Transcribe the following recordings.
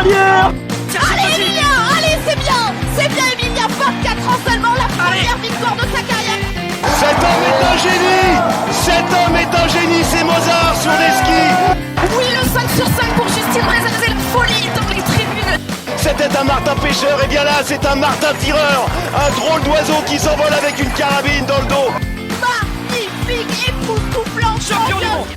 cavalière. Allez Emilia, allez c'est bien Emilia, 24 ans seulement, la première victoire de sa carrière. Cet homme est un génie. Cet homme est un génie, c'est Mozart sur les skis. Oui, le 5 sur 5 pour Justine Brezan, c'est la folie dans les tribunes. C'était un martin pêcheur, et bien là c'est un martin tireur. Un drôle d'oiseau qui s'envole avec une carabine dans le dos. Magnifique, époustouflant, champion du monde.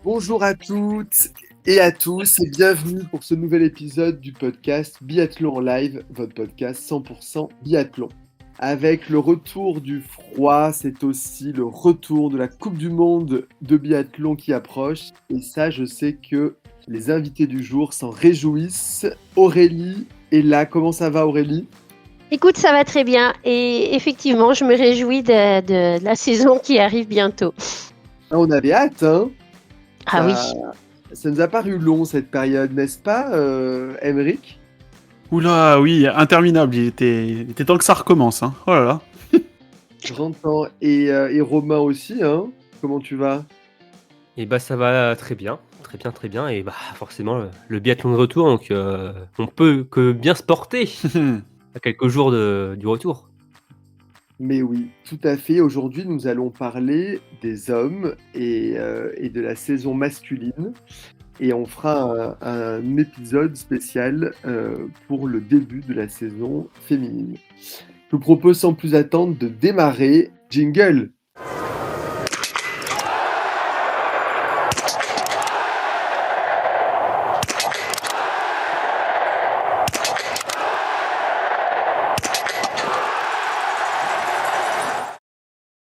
Bonjour à toutes et à tous et bienvenue pour ce nouvel épisode du podcast Biathlon en live, votre podcast 100% biathlon. Avec le retour du froid, c'est aussi le retour de la Coupe du Monde de biathlon qui approche. Et ça, je sais que les invités du jour s'en réjouissent. Aurélie est là. Comment ça va, Aurélie ? Écoute, ça va très bien et effectivement, je me réjouis de la saison qui arrive bientôt. On avait hâte, hein ? Ah oui. Ça nous a paru long cette période, n'est-ce pas, Aymeric ? Oula, oui, interminable. Il était temps que ça recommence. Hein. Oh là là. J'entends. Et Romain aussi, hein ? Comment tu vas ? Et bah ça va très bien. Très bien. Et bah forcément, le biathlon de retour, donc on peut que bien se porter à quelques jours du retour. Mais oui, tout à fait. Aujourd'hui, nous allons parler des hommes et de la saison masculine. Et on fera un épisode spécial pour le début de la saison féminine. Je vous propose sans plus attendre de démarrer. Jingle!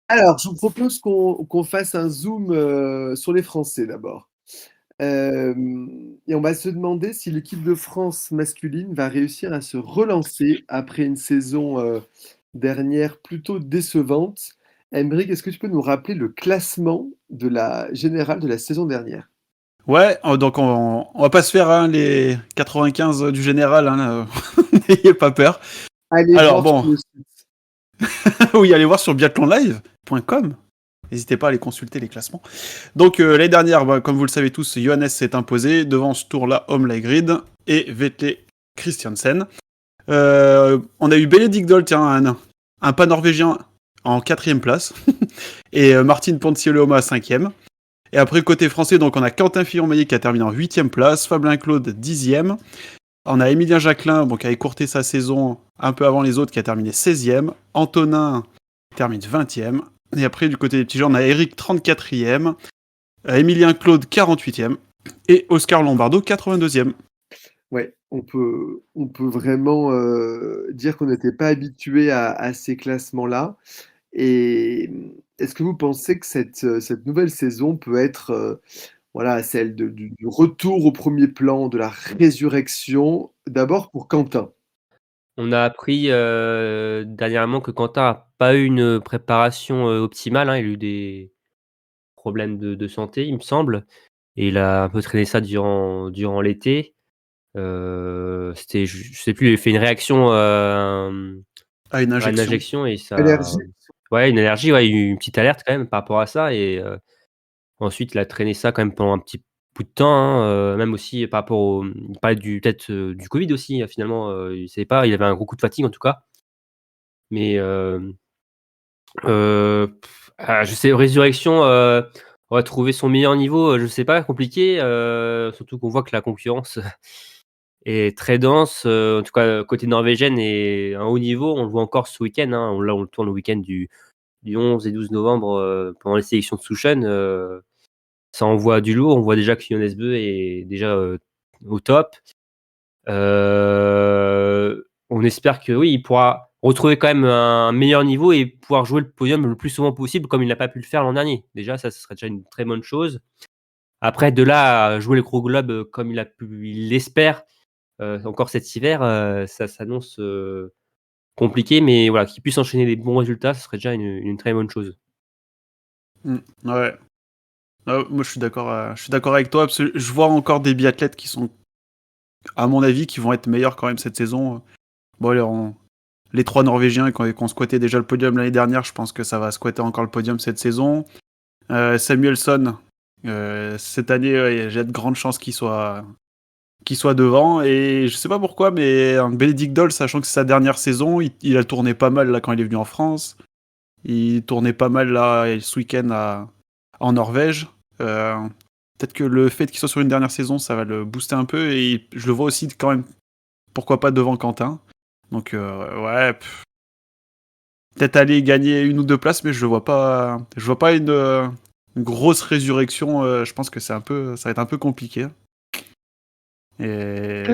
Alors, je vous propose qu'on fasse un zoom sur les Français d'abord. Et on va se demander si l'équipe de France masculine va réussir à se relancer après une saison dernière plutôt décevante. Aymeric, est-ce que tu peux nous rappeler le classement de la générale de la saison dernière ? Ouais, donc on va pas se faire les 95 du général. Hein, n'ayez pas peur. Allez Alors voir bon, sur le site. oui, allez voir sur biathlonlive.com. N'hésitez pas à aller consulter les classements. Donc l'année dernière, comme vous le savez tous, Johannes s'est imposé devant Sturla Holmlegrid et Vetle Christiansen. On a eu Benedikt Doll, tiens, un pas norvégien en 4e place, et Martin Ponsiluoma 5e. Et après, côté français, donc on a Quentin Fillon-Maillet qui a terminé en 8e place, Fabien Claude 10e. On a Émilien Jacquelin, qui a écourté sa saison un peu avant les autres, qui a terminé 16e. Antonin termine 20e. Et après, du côté des petits gens, on a Eric 34e, Émilien Claude 48e et Oscar Lombardo 82e. Ouais, on peut vraiment dire qu'on n'était pas habitué à ces classements-là. Et est-ce que vous pensez que cette nouvelle saison peut être celle du retour au premier plan, de la résurrection, d'abord pour Quentin ? On a appris dernièrement que Quentin n'a pas eu une préparation optimale. Hein. Il a eu des problèmes de santé, il me semble. Et il a un peu traîné ça durant l'été. C'était, je sais plus, il a fait une réaction À une à une injection. injection et ça. Allergie ? Ouais, une allergie, ouais, il y a eu une petite alerte quand même par rapport à ça. Et ensuite, il a traîné ça quand même pendant un petit bout de temps. Hein, même aussi par rapport au. Il parlait peut-être du Covid aussi, finalement. Il savait pas, il avait un gros coup de fatigue en tout cas. Mais je sais, Résurrection, on va trouver son meilleur niveau, je sais pas, compliqué. Surtout qu'on voit que la concurrence est très dense. En tout cas, côté norvégienne et un haut niveau, on le voit encore ce week-end. Hein. Là, on le tourne le week-end du 11 et 12 novembre pendant les sélections de Souchen. Ça envoie du lourd. On voit déjà que Johannes Bö est déjà au top. On espère que oui, il pourra retrouver quand même un meilleur niveau et pouvoir jouer le podium le plus souvent possible comme il n'a pas pu le faire l'an dernier. Déjà, ça, ce serait déjà une très bonne chose. Après, de là à jouer le gros globe comme il l'espère encore cet hiver, ça s'annonce compliqué, mais voilà, qu'il puisse enchaîner des bons résultats, ce serait déjà une très bonne chose. Ouais. Moi, je suis d'accord avec toi. Parce que je vois encore des biathlètes qui sont, à mon avis, qui vont être meilleurs quand même cette saison. Bon, les 3 Norvégiens qui ont squatté déjà le podium l'année dernière, je pense que ça va squatter encore le podium cette saison. Samuelsson, cette année, j'ai de grandes chances qu'il soit qu'il soit devant. Et je sais pas pourquoi, mais un Bénédicte Doll, sachant que c'est sa dernière saison, il a tourné pas mal là quand il est venu en France. Il tournait pas mal là ce week-end en Norvège. Peut-être que le fait qu'il soit sur une dernière saison, ça va le booster un peu. Et je le vois aussi quand même, pourquoi pas devant Quentin. Donc ouais, peut-être aller gagner 1 ou 2 places, mais je vois pas une grosse résurrection. Je pense que ça va être un peu compliqué. Et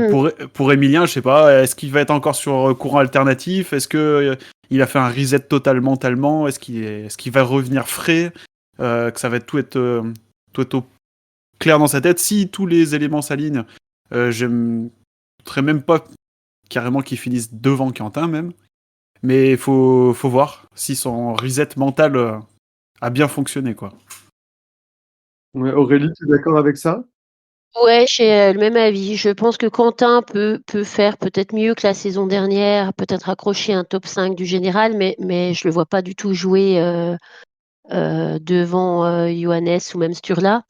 pour Emilien, je sais pas, est-ce qu'il va être encore sur courant alternatif? Est-ce que il a fait un reset total mentalement? Est-ce qu'il va revenir frais? Que ça va tout être au clair dans sa tête? Si tous les éléments s'alignent, j'aimerais même pas carrément qu'il finisse devant Quentin même. Mais faut voir si son reset mental a bien fonctionné, quoi. Ouais, Aurélie, tu es d'accord avec ça? Ouais, j'ai le même avis. Je pense que Quentin peut faire peut-être mieux que la saison dernière, peut-être accrocher un top 5 du général, mais je le vois pas du tout jouer devant Johannes ou même Sturla,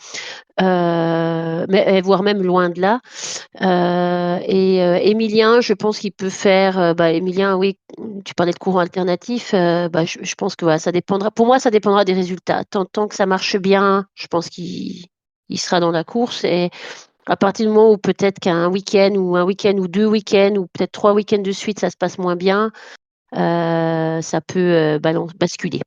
voire même loin de là. Emilien, je pense qu'il peut faire. Emilien, oui, tu parlais de courant alternatif. Je pense que voilà, ça dépendra. Pour moi, ça dépendra des résultats. Tant que ça marche bien, je pense qu'il sera dans la course. Et à partir du moment où peut-être qu'un week-end ou 2 week-ends ou peut-être 3 week-ends de suite, ça se passe moins bien, ça peut basculer.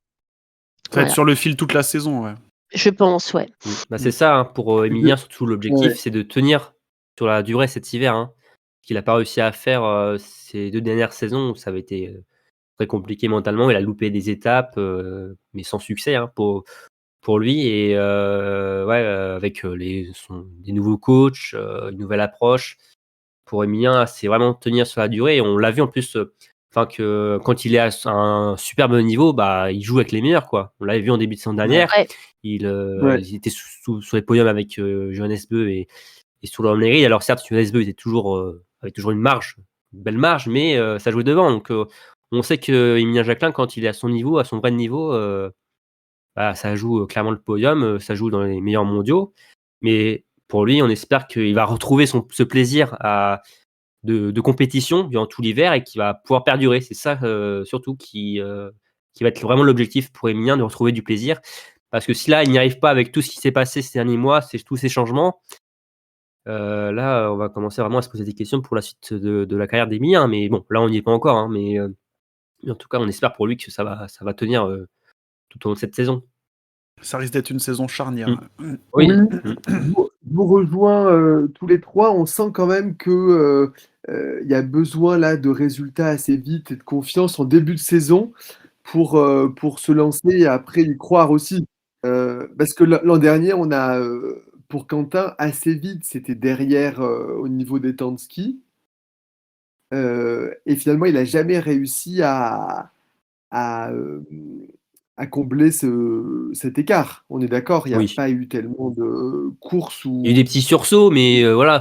Ça va être Voilà. sur le fil toute la saison, ouais. Je pense, ouais. C'est ça, hein, pour Emilien, surtout l'objectif, Ouais. c'est de tenir sur la durée cet hiver. Hein, ce qu'il n'a pas réussi à faire ces 2 dernières saisons où ça avait été très compliqué mentalement. Il a loupé des étapes, mais sans succès hein, pour lui. Et avec des nouveaux coachs, une nouvelle approche, pour Emilien, c'est vraiment tenir sur la durée. Et on l'a vu en plus, que quand il est à un superbe niveau, il joue avec les meilleurs, quoi. On l'avait vu en début de saison dernière. Ouais. Il Ouais. était sur les podiums avec Johannes Beu et sur le Negri. Alors certes, Johannes Beu avait toujours une belle marge, mais ça jouait devant. Donc on sait que Emilien Jacquelin, quand il est à son niveau, à son vrai niveau, ça joue clairement le podium, ça joue dans les meilleurs mondiaux. Mais pour lui, on espère qu'il va retrouver ce plaisir de compétition durant tout l'hiver et qu'il va pouvoir perdurer. C'est ça surtout qui va être vraiment l'objectif pour Emilien, de retrouver du plaisir. Parce que si là, il n'y arrive pas avec tout ce qui s'est passé ces derniers mois, tous ces changements, là, on va commencer vraiment à se poser des questions pour la suite de la carrière d'Emilien. Mais bon, là, on n'y est pas encore. Hein, mais en tout cas, on espère pour lui que ça va tenir tout au long de cette saison. Ça risque d'être une saison charnière. Oui. Je vous rejoins tous les trois. On sent quand même que il y a besoin là de résultats assez vite et de confiance en début de saison pour se lancer et après y croire aussi. Parce que l'an dernier, on a pour Quentin assez vite, c'était derrière au niveau des temps de ski. Et finalement, il n'a jamais réussi à, euh, à combler cet écart. On est d'accord, il n'y a Oui. pas eu tellement de courses où... Il y a eu des petits sursauts, mais Ouais.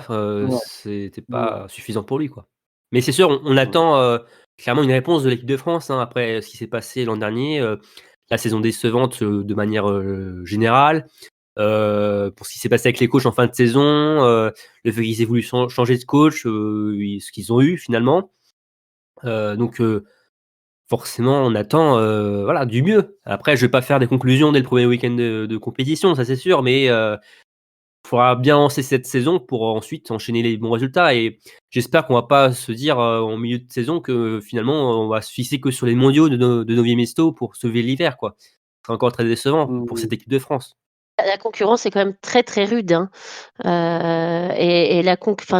c'était pas suffisant pour lui, quoi. Mais c'est sûr, on attend clairement une réponse de l'équipe de France hein, après ce qui s'est passé l'an dernier, la saison décevante de manière générale, pour ce qui s'est passé avec les coachs en fin de saison, le fait qu'ils aient voulu changer de coach, ce qu'ils ont eu finalement. Donc forcément, on attend du mieux. Après, je vais pas faire des conclusions dès le premier week-end de compétition, ça c'est sûr, mais il faudra bien lancer cette saison pour ensuite enchaîner les bons résultats. Et j'espère qu'on va pas se dire en milieu de saison que finalement on va se fixer que sur les mondiaux de Novi Mesto pour sauver l'hiver, quoi. Ce serait encore très décevant pour cette équipe de France. La concurrence est quand même très très rude, hein. Et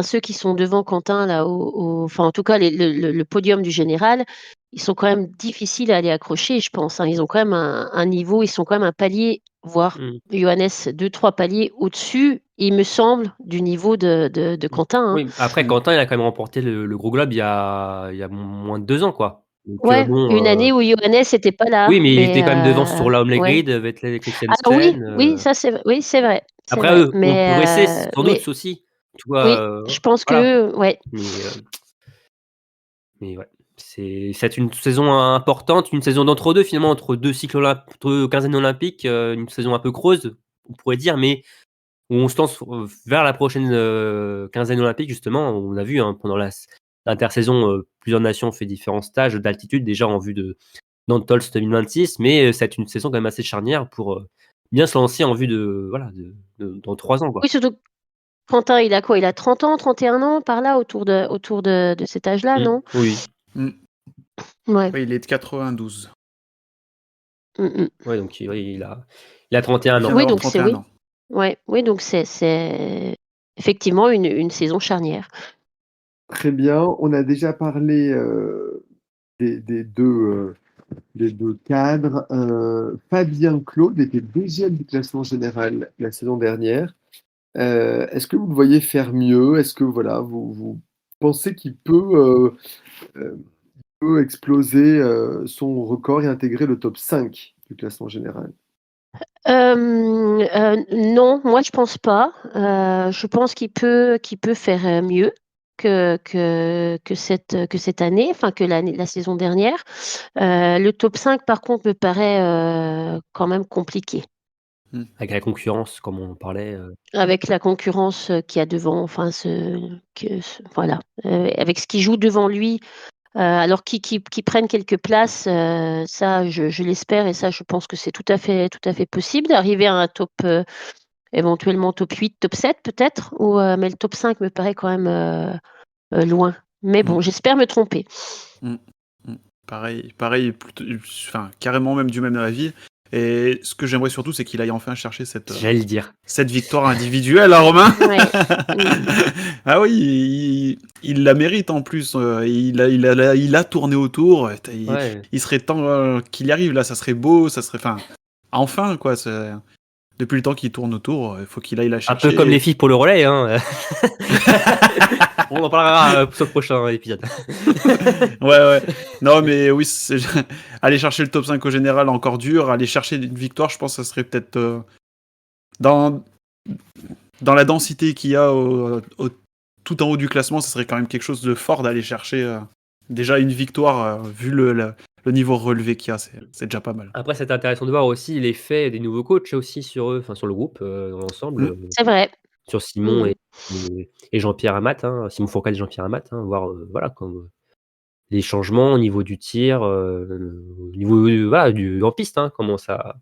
ceux qui sont devant Quentin là, en tout cas le podium du général, ils sont quand même difficiles à aller accrocher, je pense. Hein. Ils ont quand même un niveau, ils sont quand même un palier, voire Johannes 2-3 paliers au-dessus, il me semble, du niveau de Quentin. Hein. Oui, après Quentin, il a quand même remporté le Gros Globe il y a moins de 2 ans, quoi. Donc, Ouais, une année où Johannes n'était pas là. Oui, mais il était quand même devant sur la Home ouais. Grid, Vettel et Christiansen. Ah oui, ça c'est vrai. Après, eux ont progressé, sans doute aussi. Tu vois, oui, je pense que ouais. Mais ouais, c'est une saison importante, une saison d'entre-deux finalement, entre 2 cycles entre quinzaines olympiques, une saison un peu creuse, on pourrait dire, mais où on se lance vers la prochaine quinzaine olympique, justement. On a vu pendant l'intersaison, plusieurs nations ont fait différents stages d'altitude déjà en vue de Nantes 2026, mais c'est une saison quand même assez charnière pour bien se lancer en vue dans 3 ans, quoi. Oui, surtout Quentin, il a quoi? Il a 30 ans, 31 ans, par là, autour de cet âge-là, non? Oui. Ouais. Ouais, il est de 92. Ouais, donc il a 31 Il ans. vient Oui, d'avoir donc c'est 31 ans. Ouais, oui, donc c'est effectivement une saison charnière. Très bien. On a déjà parlé des deux cadres. Fabien Claude était deuxième du classement général la saison dernière. Est-ce que vous le voyez faire mieux? Est-ce que voilà, vous pensez qu'il peut exploser son record et intégrer le top 5 du classement général? Non, moi je pense pas. Je pense qu'il peut faire mieux que cette année, enfin que la saison dernière. Le top 5, par contre, me paraît quand même compliqué. Avec la concurrence, comme on en parlait. Avec la concurrence qu'il y a devant, enfin, voilà. Avec ce qui joue devant lui, alors qui prennent quelques places, ça, je l'espère, et ça, je pense que c'est tout à fait possible d'arriver à un top, éventuellement top 8, top 7 peut-être, mais le top 5 me paraît quand même loin. Mais bon, j'espère me tromper. Pareil, enfin, carrément même du même avis. Et ce que j'aimerais surtout, c'est qu'il aille enfin chercher J'allais le dire. cette victoire individuelle, hein, Romain. Ouais. Ah oui, il la mérite en plus. Il a tourné autour. Ouais. Il serait temps qu'il y arrive. Là, ça serait beau. Ça serait, enfin, quoi. Depuis le temps qu'il tourne autour, il faut qu'il aille la Un chercher. peu comme les filles pour le relais, hein. On en parlera sur le prochain épisode. Ouais. Non, mais oui, aller chercher le top 5 au général, encore dur. Aller chercher une victoire, je pense que ça serait peut-être dans la densité qu'il y a tout en haut du classement, ça serait quand même quelque chose de fort d'aller chercher déjà une victoire, vu le niveau relevé qu'il y a, c'est déjà pas mal. Après, c'est intéressant de voir aussi l'effet des nouveaux coachs aussi sur eux, enfin sur le groupe dans l'ensemble, C'est vrai. sur Simon Mm. et Jean-Pierre Amat, hein, Simon Fourcade et Jean-Pierre Amat, hein, voir voilà, comme les changements au niveau du tir, au niveau voilà, en piste, hein, comment ça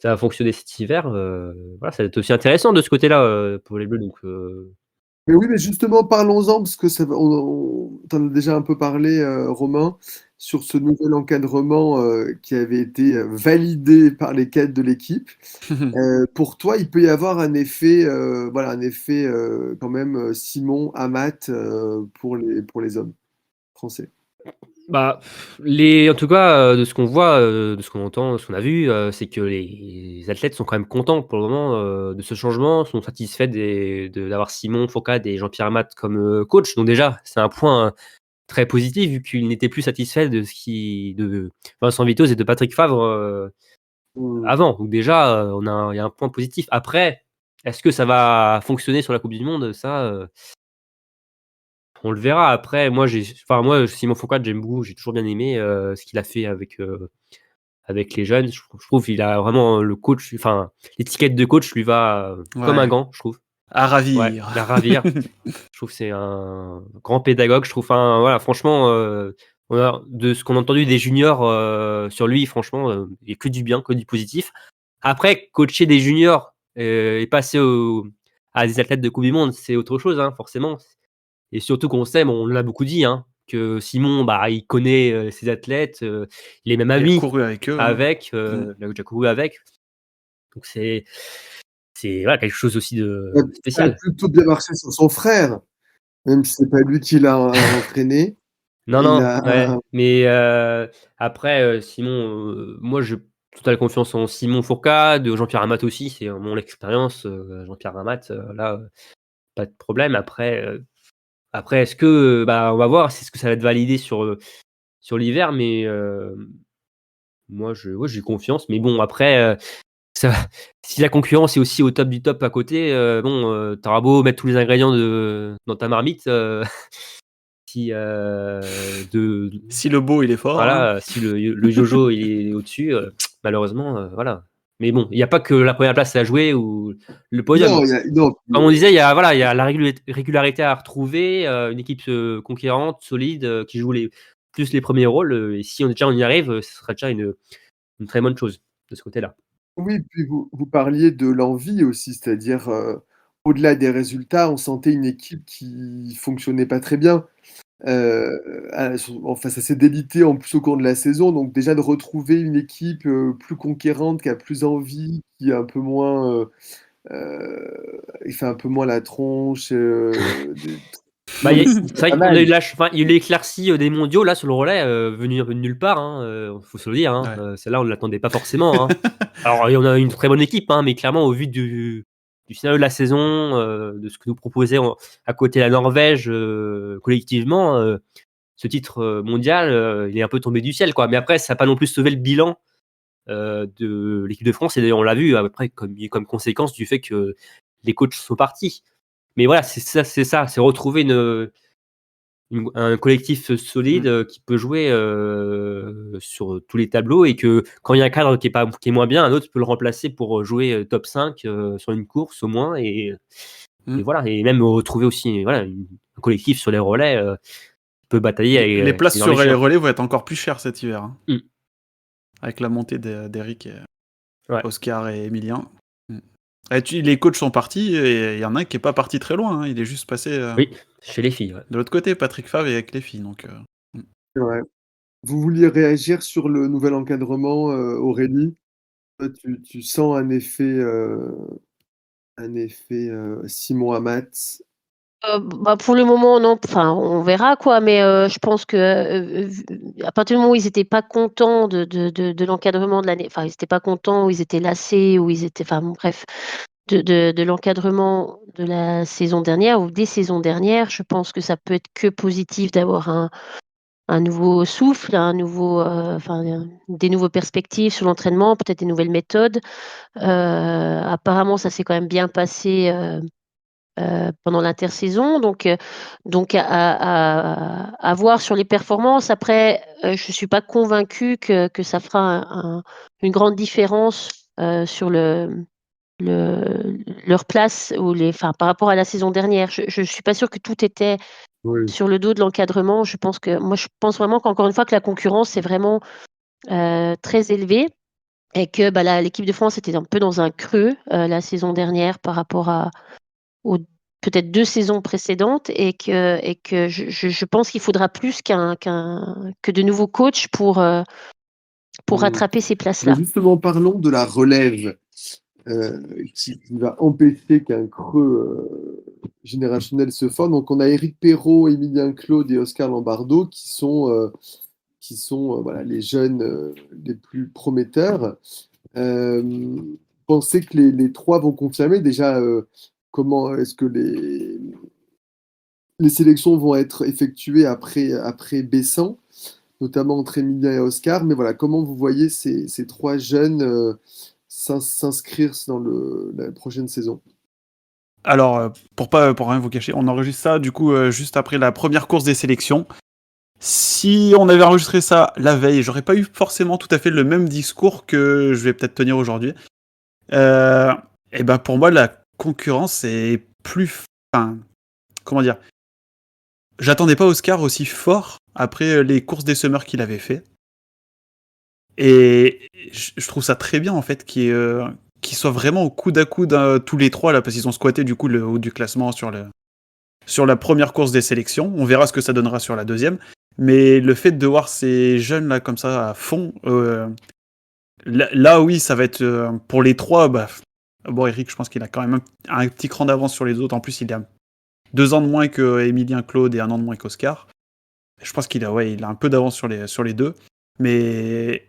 va fonctionner cet hiver. Voilà, ça va être aussi intéressant de ce côté-là pour les Bleus. Donc, Mais oui, mais justement, parlons-en, parce que t'en as déjà un peu parlé, Romain, sur ce nouvel encadrement qui avait été validé par les cadres de l'équipe. Pour toi, il peut y avoir un effet, quand même Simon Amat pour les hommes français. bah, en tout cas, de ce qu'on voit, de ce qu'on entend, de ce qu'on a vu, c'est que les athlètes sont quand même contents pour le moment de ce changement, sont satisfaits d'avoir Simon Fourcade et Jean-Pierre Amat comme coach. Donc déjà, c'est un point très positif vu qu'ils n'étaient plus satisfaits de Vincent Vitoz et de Patrick Favre Mm. avant. Donc déjà, il y a un point positif. Après, est-ce que ça va fonctionner sur la Coupe du Monde? Ça, on le verra. Après, moi, Simon Fourcade, j'aime beaucoup. J'ai toujours bien aimé ce qu'il a fait avec les jeunes. Je trouve qu'il a vraiment le coach, enfin, l'étiquette de coach lui va comme un Ouais. gant, je trouve. À ravir. Ouais, à ravir. Je trouve que c'est un grand pédagogue. Je trouve, voilà, franchement, de ce qu'on a entendu des juniors sur lui, franchement, il n'y a que du bien, que du positif. Après, coacher des juniors et passer à des athlètes de Coupe du Monde, c'est autre chose, hein, forcément. Et surtout qu'on sait, on l'a beaucoup dit, hein, que Simon, il connaît ses athlètes, il est même Il a ami couru avec eux. avec, il a déjà couru avec. Donc c'est voilà, quelque chose aussi de Ça a spécial. plutôt bien marché sur son frère, même si c'est pas lui qui l'a entraîné. Non, Il non, a, ouais. Mais après, Simon, moi, j'ai totale confiance en Simon Fourcade, Jean-Pierre Amat aussi, c'est mon expérience. Jean-Pierre Amat, là, pas de problème. Après, est-ce que, on va voir, c'est ce que ça va être validé sur l'hiver, mais moi, j'ai confiance. Mais bon, après, ça, si la concurrence est aussi au top du top à côté, t'auras beau mettre tous les ingrédients dans ta marmite, si Si le beau il est fort. voilà, si le Jojo il est au-dessus, malheureusement, voilà. Mais bon, il n'y a pas que la première place à jouer ou le podium. Non, Comme on disait, il y a la régularité à retrouver, une équipe conquérante, solide, qui joue plus les premiers rôles. Et si on y arrive, ce sera déjà une très bonne chose de ce côté-là. oui, puis vous parliez de l'envie aussi, c'est-à-dire, au-delà des résultats, on sentait une équipe qui fonctionnait pas très bien, face à ses débilités en plus au cours de la saison. Donc déjà de retrouver une équipe, plus conquérante, qui a plus envie, qui est un peu moins, il fait un peu moins la tronche, des C'est vrai pas qu'on a mal. eu il y a eu l'éclaircie des mondiaux là sur le relais, venue de nulle part. Faut se le dire. Ouais. Celle-là, on ne l'attendait pas forcément. Alors, on a une très bonne équipe, mais clairement, au vu du final de la saison, de ce que nous proposait à côté la Norvège collectivement, ce titre mondial, il est un peu tombé du ciel, quoi. Mais après, ça n'a pas non plus sauvé le bilan de l'équipe de France. Et d'ailleurs, on l'a vu après comme conséquence du fait que les coachs sont partis. Mais voilà, c'est ça, c'est retrouver un collectif solide qui peut jouer sur tous les tableaux et que quand il y a un cadre qui est moins bien, un autre peut le remplacer pour jouer top 5 sur une course au moins. Et voilà, et même retrouver aussi un collectif sur les relais qui peut batailler avec Les places les sur les Norvégiens. relais vont être encore plus chères cet hiver. Mm. Avec la montée d'Eric, Ouais. Oscar et Emilien. Les coachs sont partis et il y en a un qui n'est pas parti très loin. Il est juste passé Oui, chez les filles. Ouais. de l'autre côté, Patrick Favre et avec les filles. Donc, C'est vrai. Vous vouliez réagir sur le nouvel encadrement, Aurélie? Toi, tu sens un effet, Simon Amat? Pour le moment, non. Enfin, on verra quoi. Mais je pense que à partir du moment où ils n'étaient pas contents de l'encadrement de l'année, enfin, ils n'étaient pas contents, ou ils étaient lassés, ou ils étaient, enfin, bon, bref, de l'encadrement de la saison dernière ou des saisons dernières, je pense que ça peut être que positif d'avoir un nouveau souffle, des nouvelles perspectives sur l'entraînement, peut-être des nouvelles méthodes. Apparemment, ça s'est quand même bien passé pendant l'intersaison. Donc à voir sur les performances. Après, je ne suis pas convaincue que ça fera une grande différence sur leur place par rapport à la saison dernière. Je ne suis pas sûre que tout était Oui. sur le dos de l'encadrement. Je pense vraiment qu'encore une fois que la concurrence est vraiment très élevée et que l'équipe de France était un peu dans un creux la saison dernière par rapport aux peut-être 2 saisons précédentes et que je pense qu'il faudra plus que de nouveaux coachs pour rattraper ces Mais places-là. justement, parlons de la relève, qui va empêcher qu'un creux générationnel se forme. Donc, on a Éric Perrault, Émilien Claude et Oscar Lambardo qui sont voilà, les jeunes les plus prometteurs. Pensez que les trois vont confirmer déjà. Comment est-ce que les sélections vont être effectuées après Bessan, notamment entre Emilien et Oscar? Mais voilà, comment vous voyez ces trois jeunes s'inscrire dans la prochaine saison? alors, pour rien vous cacher, on enregistre ça du coup juste après la première course des sélections. Si on avait enregistré ça la veille, j'aurais pas eu forcément tout à fait le même discours que je vais peut-être tenir aujourd'hui. Et ben pour moi, la concurrence est plus. Enfin, comment dire? J'attendais pas Oscar aussi fort après les courses des Summers qu'il avait fait. Et je trouve ça très bien en fait qu'ils soient vraiment au coude à coude tous les trois là, parce qu'ils ont squatté du coup le haut du classement sur la première course des sélections. On verra ce que ça donnera sur la deuxième. Mais le fait de voir ces jeunes là comme ça à fond, là oui, ça va être pour les trois. Bon, Eric, je pense qu'il a quand même un petit cran d'avance sur les autres. En plus, il a 2 ans de moins que Emilien Claude et 1 an de moins qu'Oscar. Je pense qu'il a un peu d'avance sur les deux. Mais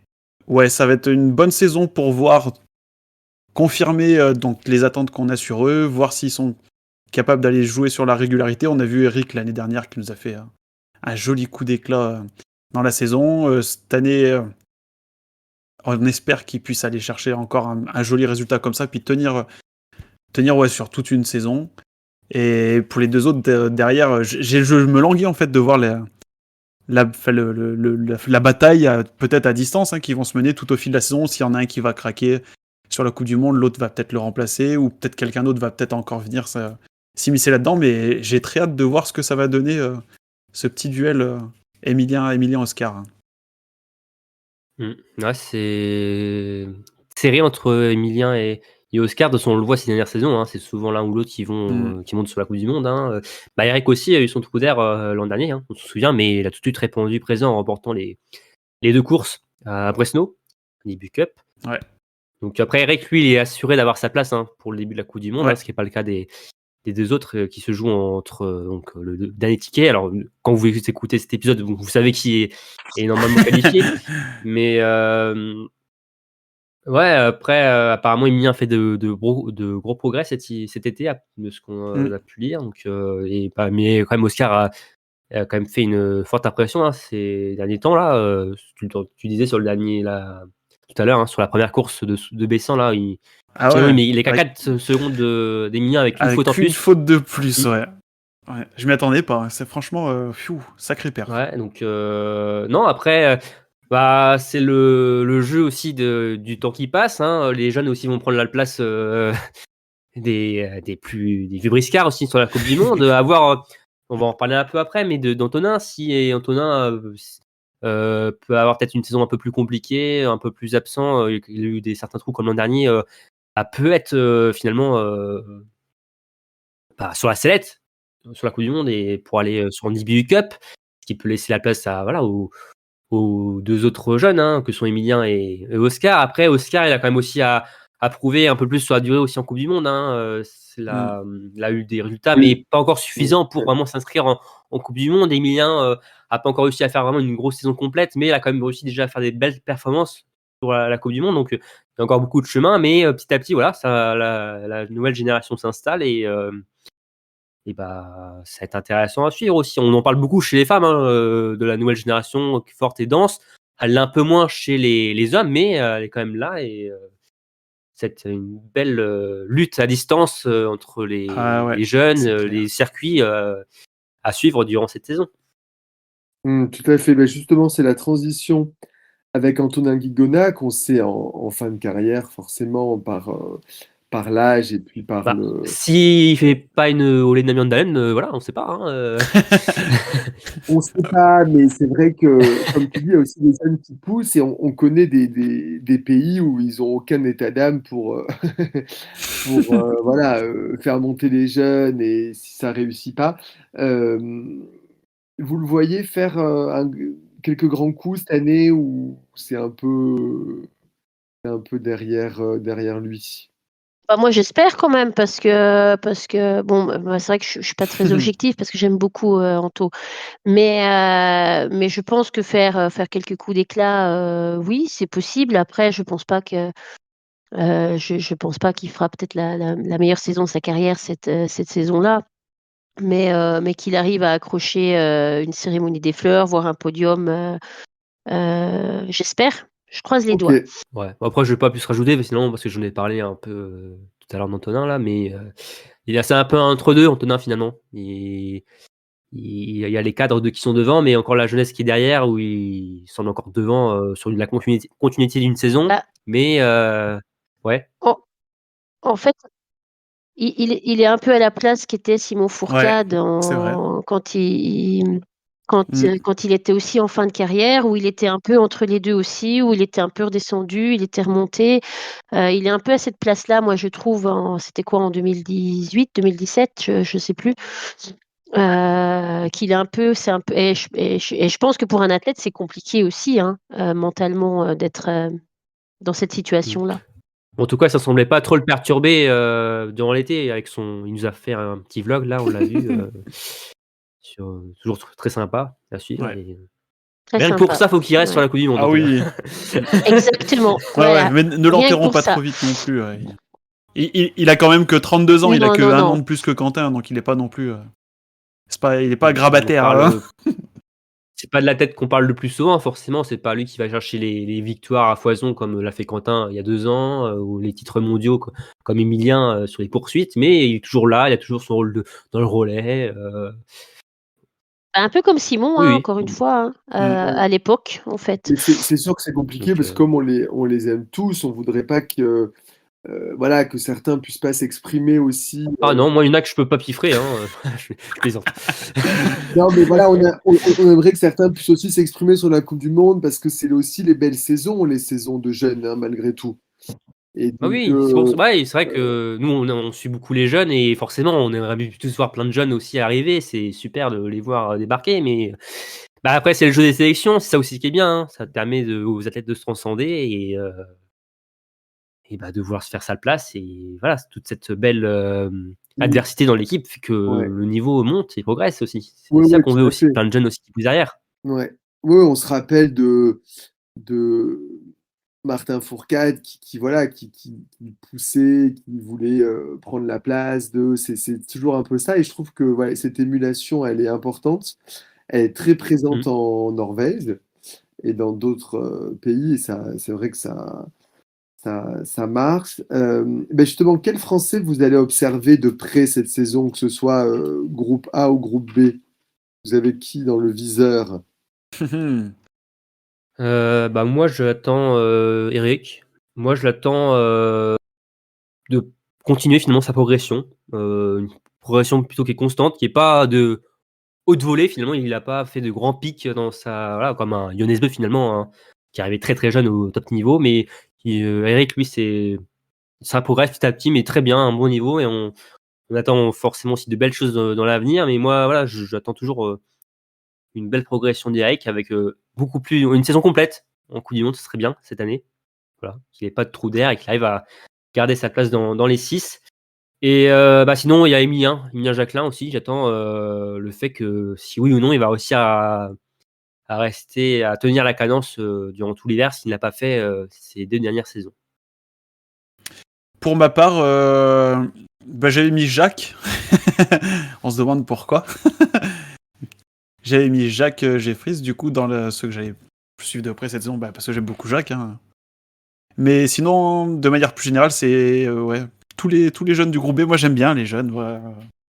ouais, ça va être une bonne saison pour voir confirmer donc les attentes qu'on a sur eux, voir s'ils sont capables d'aller jouer sur la régularité. On a vu Eric l'année dernière qui nous a fait un joli coup d'éclat dans la saison. Cette année, on espère qu'il puisse aller chercher encore un joli résultat comme ça, puis tenir sur toute une saison. Et pour les deux autres derrière, je me languis en fait de voir la bataille peut-être à distance qui vont se mener tout au fil de la saison. S'il y en a un qui va craquer sur la Coupe du Monde, l'autre va peut-être le remplacer, ou peut-être quelqu'un d'autre va peut-être encore venir s'immiscer là-dedans, mais j'ai très hâte de voir ce que ça va donner, ce petit duel Emilien-Oscar. Ouais, c'est serré entre Emilien et Oscar. De toute façon, on le voit ces dernières saisons, hein, c'est souvent l'un ou l'autre qui montent sur la Coupe du Monde. Hein. Eric aussi a eu son trou d'air l'an dernier, hein, on se souvient, mais il a tout de suite répondu présent en remportant les 2 courses à Bresno, début Cup. Ouais. Donc après, Eric, lui, il est assuré d'avoir sa place pour le début de la Coupe du Monde, Ouais. ce qui n'est pas le cas des 2 autres qui se jouent entre le dernier ticket. Alors, quand vous écoutez cet épisode, vous savez qui est normalement qualifié. Mais ouais, après, apparemment, Emilien a fait de gros progrès cet été, de ce qu'on a pu lire. Donc, mais quand même, Oscar a quand même fait une forte impression ces derniers temps. Là, tu disais sur le dernier, là, tout à l'heure, sur la première course de Bessan, là, il est qu'à 4 secondes d'Emilien avec une faute en plus. Une faute de plus, ouais. Je m'y attendais pas. C'est franchement, sacré perf. Ouais, donc non, après, c'est le jeu aussi du temps qui passe. Hein. Les jeunes aussi vont prendre la place des vieux briscards aussi sur la Coupe du Monde. On va en reparler un peu après, mais d'Antonin, si Antonin peut avoir peut-être une saison un peu plus compliquée, un peu plus absent, il a eu certains trous comme l'an dernier, peut être finalement sur la sellette sur la Coupe du Monde et pour aller sur un IBU Cup, ce qui peut laisser la place aux 2 autres jeunes, que sont Emilien et Oscar. Après, Oscar, il a quand même aussi à prouver un peu plus sur la durée aussi en Coupe du Monde. Il a eu des résultats, mais pas encore suffisants pour vraiment s'inscrire en Coupe du Monde. Emilien a pas encore réussi à faire vraiment une grosse saison complète, mais il a quand même réussi déjà à faire des belles performances sur la Coupe du Monde. Donc, il y a encore beaucoup de chemin, mais petit à petit, voilà, la nouvelle génération s'installe et ça va être intéressant à suivre aussi. On en parle beaucoup chez les femmes de la nouvelle génération forte et dense. Elle l'est un peu moins chez les hommes, mais elle est quand même là et c'est une belle lutte à distance entre les jeunes, les circuits à suivre durant cette saison. Tout à fait. Justement, c'est la transition avec Antonin Guigona qu'on sait en fin de carrière, forcément, par l'âge et puis par le... S'il fait pas une Ole Namiandalen, voilà, on sait pas. On sait pas, mais c'est vrai que, comme tu dis, il y a aussi des jeunes qui poussent et on connaît des pays où ils ont aucun état d'âme pour faire monter les jeunes et si ça réussit pas. Vous le voyez faire quelques grands coups cette année ou c'est un peu derrière lui? Moi, j'espère quand même parce que bon, c'est vrai que je suis pas très objective parce que j'aime beaucoup Anto, mais je pense que faire quelques coups d'éclat, oui, c'est possible. Après, je pense pas que je pense pas qu'il fera peut-être la meilleure saison de sa carrière cette saison-là, mais qu'il arrive à accrocher une cérémonie des fleurs, voire un podium, j'espère. Je croise les doigts. Ouais. Après, je vais pas plus rajouter, parce que j'en ai parlé un peu tout à l'heure d'Antonin là, mais c'est un peu un entre-deux, Antonin finalement. Il y a les cadres qui sont devant, mais encore la jeunesse qui est derrière, où ils sont encore devant sur la continuité d'une saison. Mais ouais. En fait, il est un peu à la place qu'était Simon Fourcade quand il était aussi en fin de carrière, où il était un peu entre les deux aussi, où il était un peu redescendu, il était remonté. Il est un peu à cette place-là, moi je trouve, c'était quoi en 2018, 2017, je sais plus. Qu'il est un peu, et je pense que pour un athlète c'est compliqué aussi, mentalement, d'être dans cette situation-là. En tout cas, ça semblait pas trop le perturber durant l'été. Il nous a fait un petit vlog là, on l'a vu. Toujours très sympa à suivre. Ouais. Rien que pour ça, faut qu'il reste sur la Coupe du Monde. Ah oui. Exactement. Mais ne l'enterrons pas trop vite non plus. Il a quand même que 32 ans, il a que un an de plus que Quentin, donc il est pas non plus. Il est pas grabataire. C'est pas de la tête qu'on parle le plus souvent, forcément. C'est pas lui qui va chercher les victoires à foison comme l'a fait Quentin il y a 2 ans, ou les titres mondiaux comme Emilien sur les poursuites. Mais il est toujours là, il a toujours son rôle dans le relais. Un peu comme Simon, encore une fois, à l'époque, en fait. C'est sûr que c'est compliqué parce que comme on les aime tous, on voudrait pas que voilà, que certains puissent pas s'exprimer aussi. Ah non, moi, il y en a que je peux pas piffrer. Hein. Je plaisante. Non, mais voilà, on aimerait que certains puissent aussi s'exprimer sur la Coupe du Monde parce que c'est aussi les belles saisons, les saisons de jeunes, hein, malgré tout. Et Ah donc, oui, ouais, c'est vrai que nous, on suit beaucoup les jeunes et forcément, on aimerait bien tous voir plein de jeunes aussi arriver. C'est super de les voir débarquer, mais bah, après, c'est le jeu des sélections, c'est ça aussi qui est bien. Hein. Ça permet aux athlètes de se transcender et bah, de vouloir se faire sa place. Et voilà, c'est toute cette belle adversité dans l'équipe fait que Ouais. le niveau monte et progresse aussi. C'est Oui, ça oui, qu'on tout veut à aussi, fait. plein de jeunes aussi qui poussent derrière. Ouais. Oui, on se rappelle de Martin Fourcade voilà, qui poussait, qui voulait prendre la place c'est toujours un peu ça. Et je trouve que voilà, cette émulation, elle est importante. Elle est très présente Mm. en Norvège et dans d'autres pays. Et ça, c'est vrai que ça marche. Ben justement, quel Français vous allez observer de près cette saison, que ce soit groupe A ou groupe B? Vous avez qui dans le viseur? Bah moi, je l'attends Eric. Moi, je l'attends de continuer finalement sa progression. Une progression plutôt qui est constante, qui est pas de haute volée finalement. Il n'a pas fait de grands pics dans sa voilà, comme un Jonas Bö finalement, hein, qui arrivait très très jeune au top niveau, mais Eric lui ça progresse petit à petit, mais très bien, un bon niveau et on attend forcément aussi de belles choses dans l'avenir. Mais moi voilà, j'attends toujours une belle progression d'Eric avec beaucoup plus une saison complète en Coupe du Monde, ce serait bien cette année. Voilà, qu'il n'ait pas de trou d'air et qu'il arrive à garder sa place dans les 6. Et bah sinon, il y a Emilien Jacquelin aussi. J'attends le fait que si oui ou non, il va réussir à rester, à tenir la cadence durant tout l'hiver, s'il n'a pas fait ces 2 dernières saisons. Pour ma part, bah, j'avais mis Jacques. On se demande pourquoi. J'avais mis Jacques Jeffries, du coup, dans ceux que j'allais suivre de près cette saison, bah, parce que j'aime beaucoup Jacques. Hein. Mais sinon, de manière plus générale, c'est ouais, tous les jeunes du groupe B, moi j'aime bien les jeunes, voilà,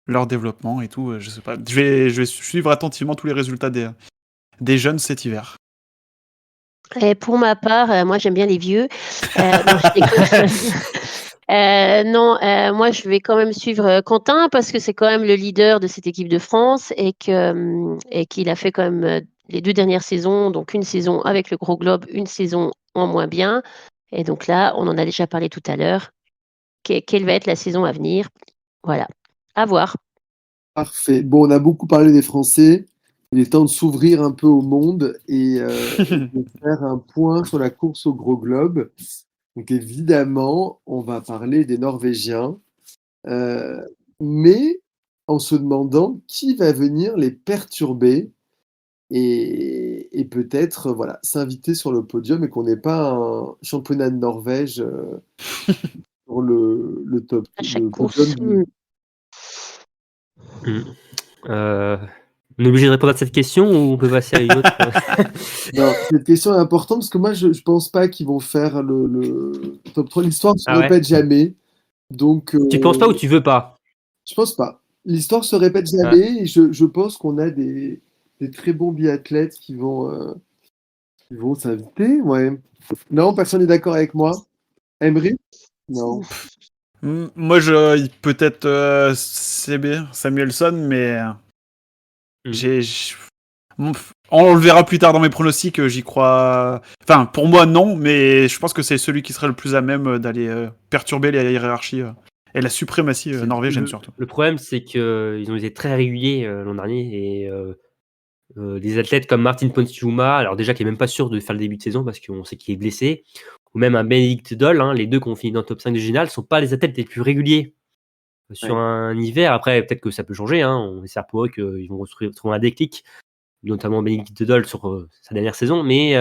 leur développement et tout. Je sais pas. Je vais suivre attentivement tous les résultats des jeunes cet hiver. Et pour ma part, moi j'aime bien les vieux. Non, je déconne. Non, moi je vais quand même suivre Quentin parce que c'est quand même le leader de cette équipe de France et qu'il a fait quand même les 2 dernières saisons, donc une saison avec le Gros Globe, une saison en moins bien. Et donc là, on en a déjà parlé tout à l'heure. Quelle va être la saison à venir? Voilà, à voir. Parfait. Bon, on a beaucoup parlé des Français. Il est temps de s'ouvrir un peu au monde et de faire un point sur la course au Gros Globe. Donc évidemment, on va parler des Norvégiens, euh, mais en se demandant qui va venir les perturber et peut-être voilà, s'inviter sur le podium et qu'on n'ait pas un championnat de Norvège sur le top, À chaque le podium course. du, On est obligé de répondre à cette question ou on peut passer à une autre Non, cette question est importante parce que moi, je ne pense pas qu'ils vont faire le top 3. L'histoire ne se Ah ouais? répète jamais. Donc, Tu penses pas ou tu veux pas? je pense pas. L'histoire se répète Ah. jamais et je pense qu'on a des très bons biathlètes qui vont s'inviter. Ouais. Non, personne n'est d'accord avec moi. Emery? Non. Moi, peut-être CB, Samuelson, mais Mm. on le verra plus tard dans mes pronostics, j'y crois. Enfin, pour moi, non, mais je pense que c'est celui qui serait le plus à même d'aller perturber les hiérarchies et la suprématie norvégienne, surtout. Le problème, c'est qu'ils ont été très réguliers l'an dernier et des athlètes comme Martin Ponsiluoma, alors déjà qui est même pas sûr de faire le début de saison parce qu'on sait qu'il est blessé, ou même un Benedict Doll, hein, les deux qui ont fini dans le top 5 du général, sont pas les athlètes les plus réguliers sur Ouais. un hiver. Après, peut-être que ça peut changer, hein, on espère pour eux qu'ils vont trouver un déclic, notamment Benedict Doll sur sa dernière saison, mais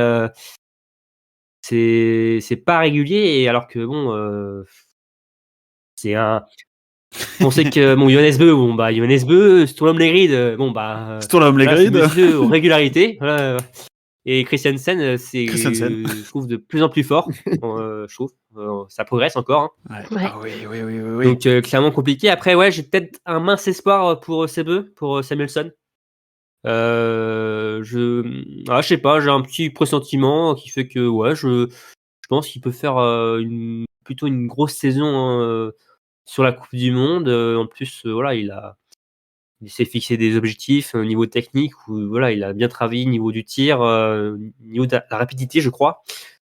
c'est pas régulier, et alors que bon, c'est un. On sait que bon, Johannes Bö, Sturlam Legrid, bon bah Sturlam voilà, c'est Legrid. monsieur aux régularités, voilà. Et Christiansen, c'est Christensen. je trouve de plus en plus fort, je trouve, ça progresse encore. Hein. Ouais. Ouais. Ah oui, oui, oui, oui, oui. Donc clairement compliqué. Après ouais, j'ai peut-être un mince espoir pour Sebe, pour Samuelson. Je sais pas, j'ai un petit pressentiment qui fait que ouais, je pense qu'il peut faire plutôt une grosse saison sur la Coupe du Monde. En plus, voilà, il s'est fixé des objectifs au niveau technique où voilà, il a bien travaillé au niveau du tir, niveau de la rapidité, je crois,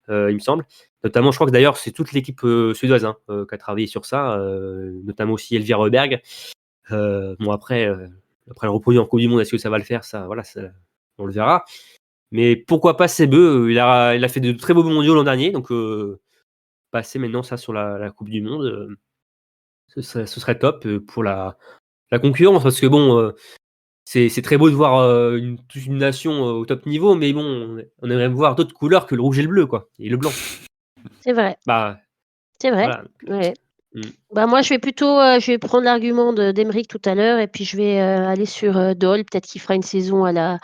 il me semble. Notamment, je crois que d'ailleurs, c'est toute l'équipe suédoise qui a travaillé sur ça, notamment aussi Elvira Berg. Bon, après le reproduire en Coupe du Monde, est-ce que ça va le faire? Ça, voilà, on le verra. Mais pourquoi pas CBE? Il a fait de très beaux mondiaux l'an dernier, donc passer maintenant ça sur la Coupe du Monde, ce serait top pour la concurrence, parce que bon, c'est très beau de voir toute une nation au top niveau, mais bon, on aimerait voir d'autres couleurs que le rouge et le bleu, quoi, et le blanc. C'est vrai. Bah, C'est vrai. voilà. Ouais. Mm. Bah moi, je vais prendre l'argument d'Emeric tout à l'heure, et puis je vais aller sur Dole. Peut-être qu'il fera une saison un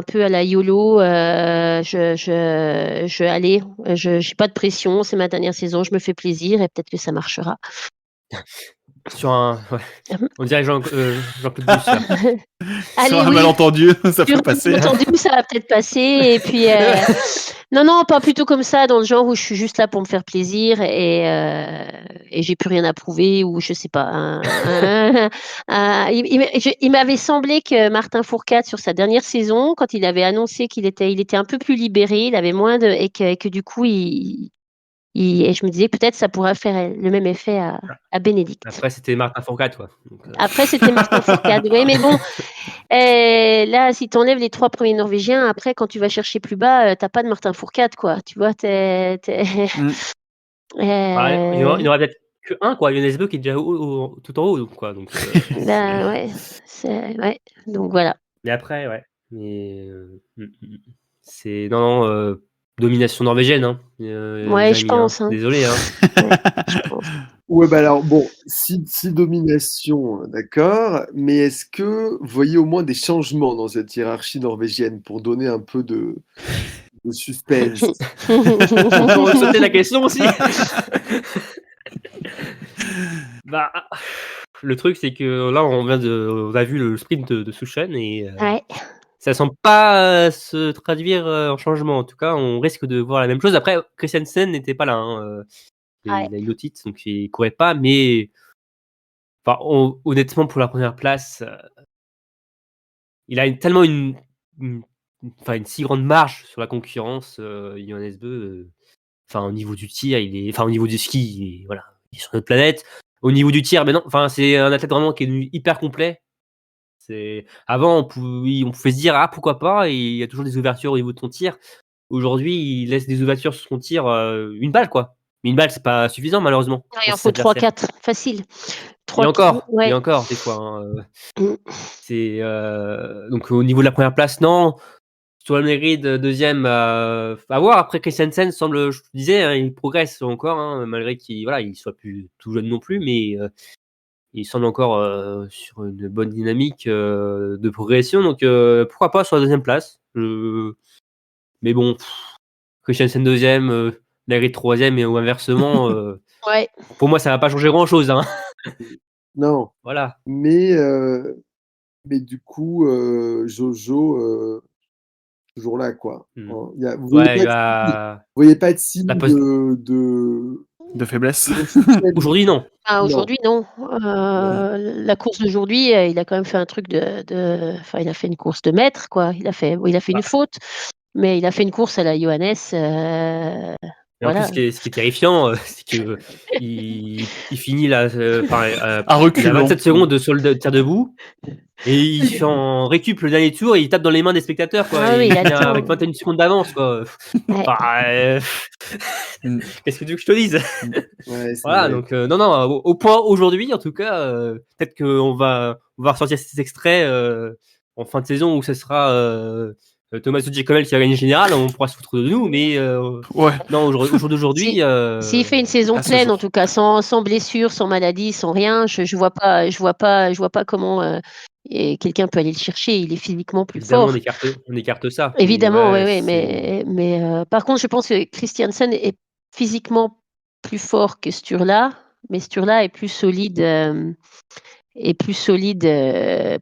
peu à la YOLO. J'ai pas de pression. C'est ma dernière saison. Je me fais plaisir, et peut-être que ça marchera. Sur un, ouais. On dirait Jean-Claude Duss, là. Allez, Sur un oui. malentendu, ça Sur peut passer. un malentendu, ça va peut-être passer. Et puis, non, pas plutôt comme ça, dans le genre où je suis juste là pour me faire plaisir et j'ai plus rien à prouver, ou je sais pas. Il m'avait semblé que Martin Fourcade, sur sa dernière saison, quand il avait annoncé qu'il était un peu plus libéré, il avait moins et que du coup, et je me disais peut-être ça pourrait faire le même effet à Bénédicte. Après, c'était Martin Fourcade, quoi. Donc, Après, c'était Martin Fourcade. Oui, mais bon, là, si tu enlèves les 3 premiers Norvégiens, après, quand tu vas chercher plus bas, t'as pas de Martin Fourcade, quoi. Tu vois, il y en aura peut-être que un, quoi. Johannes Bö qui est déjà tout en haut, donc, quoi. Donc, ben, ouais, ouais. Donc voilà. mais après, ouais. Mais c'est non, domination norvégienne, hein. Ouais, je Jérémy, pense. hein. Hein. Désolé, hein. Ouais, je pense. Ouais, bah alors, bon, si domination, d'accord, mais est-ce que vous voyez au moins des changements dans cette hiérarchie norvégienne pour donner un peu de suspense? On peut sauter la question aussi. Bah, le truc, c'est que là, on a vu le sprint de Souchen et Ouais. ça semble pas se traduire en changement. En tout cas, on risque de voir la même chose. Après, Christiansen n'était pas là. Hein. Ouais. Il a eu l'otite, donc il courait pas. Mais enfin, honnêtement, pour la première place, il a tellement une si grande marge sur la concurrence, Johannes Bö. Enfin, au niveau du tir, au niveau du ski, il est sur notre planète. Au niveau du tir, mais non. Enfin, c'est un athlète vraiment qui est devenu hyper complet. Avant, on pouvait se dire pourquoi pas, et il y a toujours des ouvertures au niveau de ton tir. Aujourd'hui, il laisse des ouvertures sur son tir, une balle, quoi. Mais une balle, c'est pas suffisant, malheureusement. Ouais, il en faut 3-4, facile. Et encore, ouais. et encore, des fois. Mm. Donc, au niveau de la première place, non. Sur le mérite, deuxième, à voir. Après, Christiansen semble, je te disais, hein, il progresse encore, hein, malgré qu'il soit plus tout jeune non plus, mais il semble encore sur une bonne dynamique de progression. Donc, pourquoi pas sur la deuxième place. Mais bon, Christiansen deuxième, Mérite troisième, ou inversement. Ouais. Pour moi, ça va pas changer grand-chose. Hein. Non. Voilà. Mais du coup, Jojo, toujours là, quoi. Vous voyez pas de signe de faiblesse. Aujourd'hui, non. Aujourd'hui, non. La course d'aujourd'hui, il a quand même fait un truc il a fait une course de mètre, quoi. Il a fait une faute, mais il a fait une course à la Johannes. Et en plus, ce qui est terrifiant, c'est que il finit là, à recul. Il a 27 secondes sur le tir debout, et il fait en récup le dernier tour, et il tape dans les mains des spectateurs, quoi. Oui, avec 21 secondes d'avance, quoi. Qu'est-ce que tu veux que je te dise? Voilà, donc non, au point aujourd'hui, en tout cas, peut-être qu'on va ressortir cet extrait en fin de saison où ce sera Thomas Duchamel qui va gagner le général, on pourra se foutre de nous, mais non, au jour d'aujourd'hui. S'il fait une saison pleine, en tout cas, sans blessure, sans maladie, sans rien, je vois pas comment quelqu'un peut aller le chercher. Il est physiquement plus fort. On écarte ça. Évidemment, oui, mais par contre, je pense que Christiansen est physiquement plus fort que Sturla, mais Sturla est plus solide est plus solide,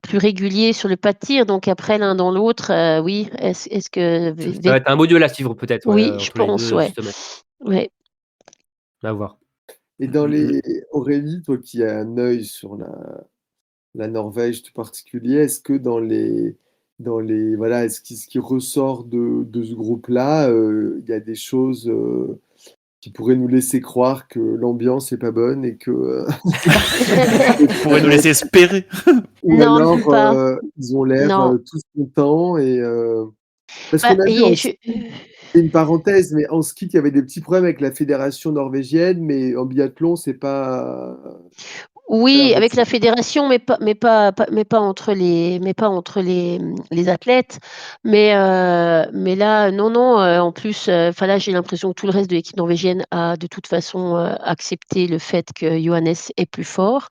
plus régulier sur le pas de tir. Donc après, l'un dans l'autre, oui. Est-ce que Ça va être un beau duel à suivre peut-être, oui, je entre les pense, 2 ouais. justement. Ouais. À voir. Et dans les Aurélie, toi qui as un œil sur la Norvège tout particulier, est-ce que dans les voilà, ce qui ressort de ce groupe-là, il y a des choses qui pourraient nous laisser croire que l'ambiance est pas bonne et que Pourrait nous laisser espérer. ou Non, alors même pas. ils ont l'air Non. tous contents et parce Bah, qu'on a vu et en ski, c'est une parenthèse, mais en ski qu'il y avait des petits problèmes avec la fédération norvégienne, mais en biathlon c'est pas oui, avec avec ça. la fédération, mais pas entre les athlètes. Mais là, non, non. En plus, enfin là, j'ai l'impression que tout le reste de l'équipe norvégienne a de toute façon accepté le fait que Johannes est plus fort.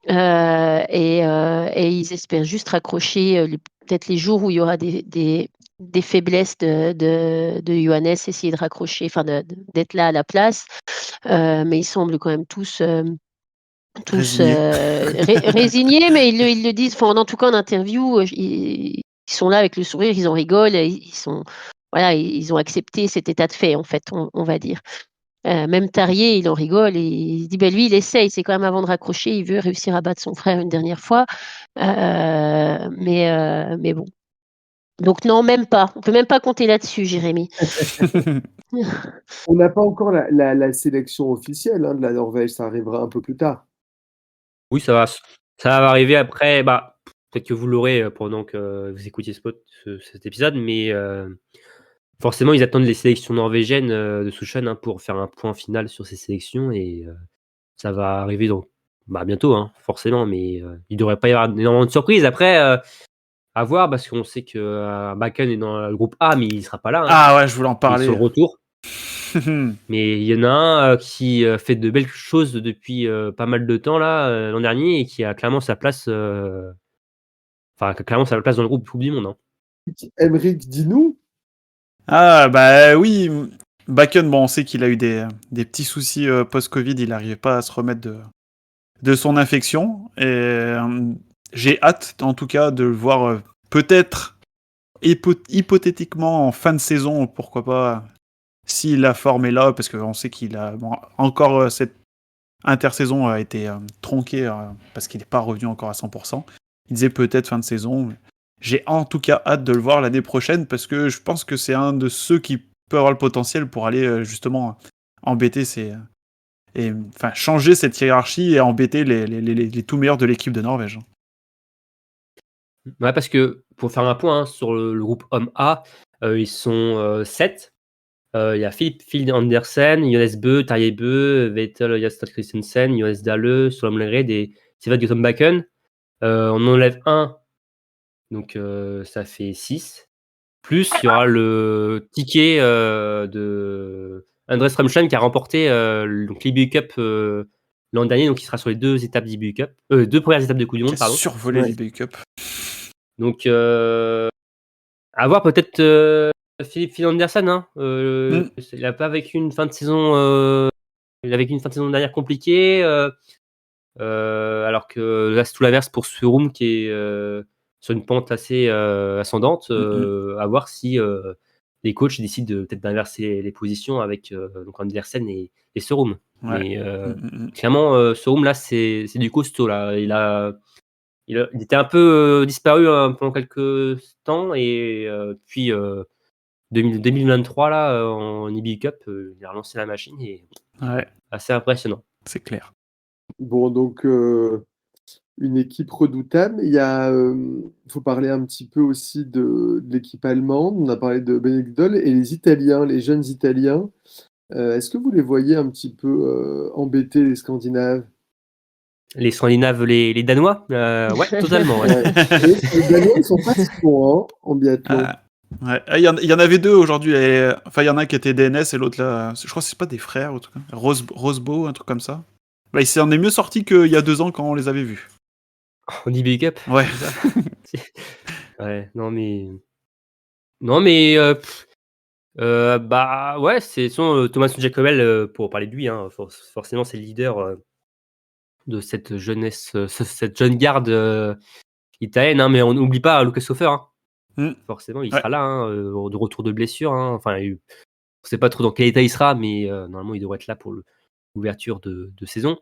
Et ils espèrent juste raccrocher peut-être les jours où il y aura des faiblesses de Johannes, essayer de raccrocher, enfin d'être là à la place. Mais ils semblent quand même tous Résigné. résignés, mais ils le disent, enfin, en tout cas en interview, ils sont là avec le sourire, ils en rigolent, ils sont, voilà, ils ont accepté cet état de fait, en fait, on va dire. Même Tarier, il en rigole et il dit, ben lui, il essaye, c'est quand même avant de raccrocher, il veut réussir à battre son frère une dernière fois. Mais bon. Donc non, même pas. On peut même pas compter là-dessus, Jérémy. On n'a pas encore la sélection officielle de la Norvège, ça arrivera un peu plus tard. Oui, ça va arriver après, bah, peut-être que vous l'aurez, pendant que vous écoutiez cet épisode, mais forcément, ils attendent les sélections norvégiennes, de Souchon, pour faire un point final sur ces sélections et ça va arriver bientôt, forcément, mais il devrait pas y avoir énormément de surprises. Après, à voir parce qu'on sait que, Bakken est dans le groupe A, mais il sera pas là, Ah ouais, je voulais en il est sur parler. le retour. Mais il y en a un, qui fait de belles choses depuis, pas mal de temps là, l'an dernier et qui a clairement sa place, enfin, qui a clairement sa place dans le groupe Coupe du monde, Emeric, dis-nous. Ah bah oui, Bakken, bon, on sait qu'il a eu des petits soucis post-Covid, il n'arrivait pas à se remettre de son infection. Et j'ai hâte, en tout cas, de le voir peut-être hypothétiquement en fin de saison, pourquoi pas, si la forme est là, parce qu'on sait qu'il a encore cette intersaison a été tronquée parce qu'il n'est pas revenu encore à 100%. Il disait peut-être fin de saison. J'ai en tout cas hâte de le voir l'année prochaine parce que je pense que c'est un de ceux qui peut avoir le potentiel pour aller justement embêter et enfin changer cette hiérarchie et embêter les tout meilleurs de l'équipe de Norvège. Ouais, parce que pour faire un point, sur le groupe homme A, ils sont 7. Il y a Phil Andersen, Johannes Bø, Tarjei Bø, Vettel Jasper Christensen, Johannes Dahle, Solom Lengred et Sivat Guttorm Bakken. On enlève un, donc ça fait 6. Plus il y aura le ticket de Andrés Strömstein qui a remporté donc l'IBU Cup l'an dernier, donc il sera sur les deux étapes d'IBU Cup, deux premières étapes de Coupe du Qui Monde, a pardon. survolé Ouais. l'eBay Cup. Donc à voir peut-être Phil Andersen. Il a pas vécu une fin de saison. Il a vécu une fin de saison dernière compliquée, alors que là c'est tout l'inverse pour Surum qui est sur une pente assez ascendante. À voir si les coachs décident peut-être d'inverser les positions avec donc Andersen et Surum. Ouais. Mais clairement, Surum là c'est du costaud là. Il était un peu disparu pendant quelques temps et puis 2023 là en IBU Cup, il a relancé la machine et Ouais, assez impressionnant. c'est clair. Bon, donc une équipe redoutable. Faut parler un petit peu aussi de l'équipe allemande. On a parlé de Benedikt Doll et les Italiens, les jeunes Italiens. Est-ce que vous les voyez un petit peu embêter les Scandinaves? Les Scandinaves, les Danois, ouais, totalement. Ouais. Ouais. Les Danois, ils sont pas si bons en biathlon. Ouais. Il y en avait deux aujourd'hui. Enfin, il y en a un qui était DNS et l'autre là. Je crois que c'est pas des frères ou tout comme Rosebo, un truc comme ça. Bah, il s'en est mieux sorti qu'il y a 2 ans quand on les avait vus. En IBU Cup. Ouais. Ouais, non mais bah ouais, c'est Thomas Jacobel, pour parler de lui, forcément c'est le leader de cette jeunesse, cette jeune garde italienne, hein, mais on n'oublie pas Lucas Hofer. Hein. Forcément, il sera là, hein, de retour de blessure. Hein. Enfin, on ne sait pas trop dans quel état il sera, mais normalement, il devrait être là pour l'ouverture de saison.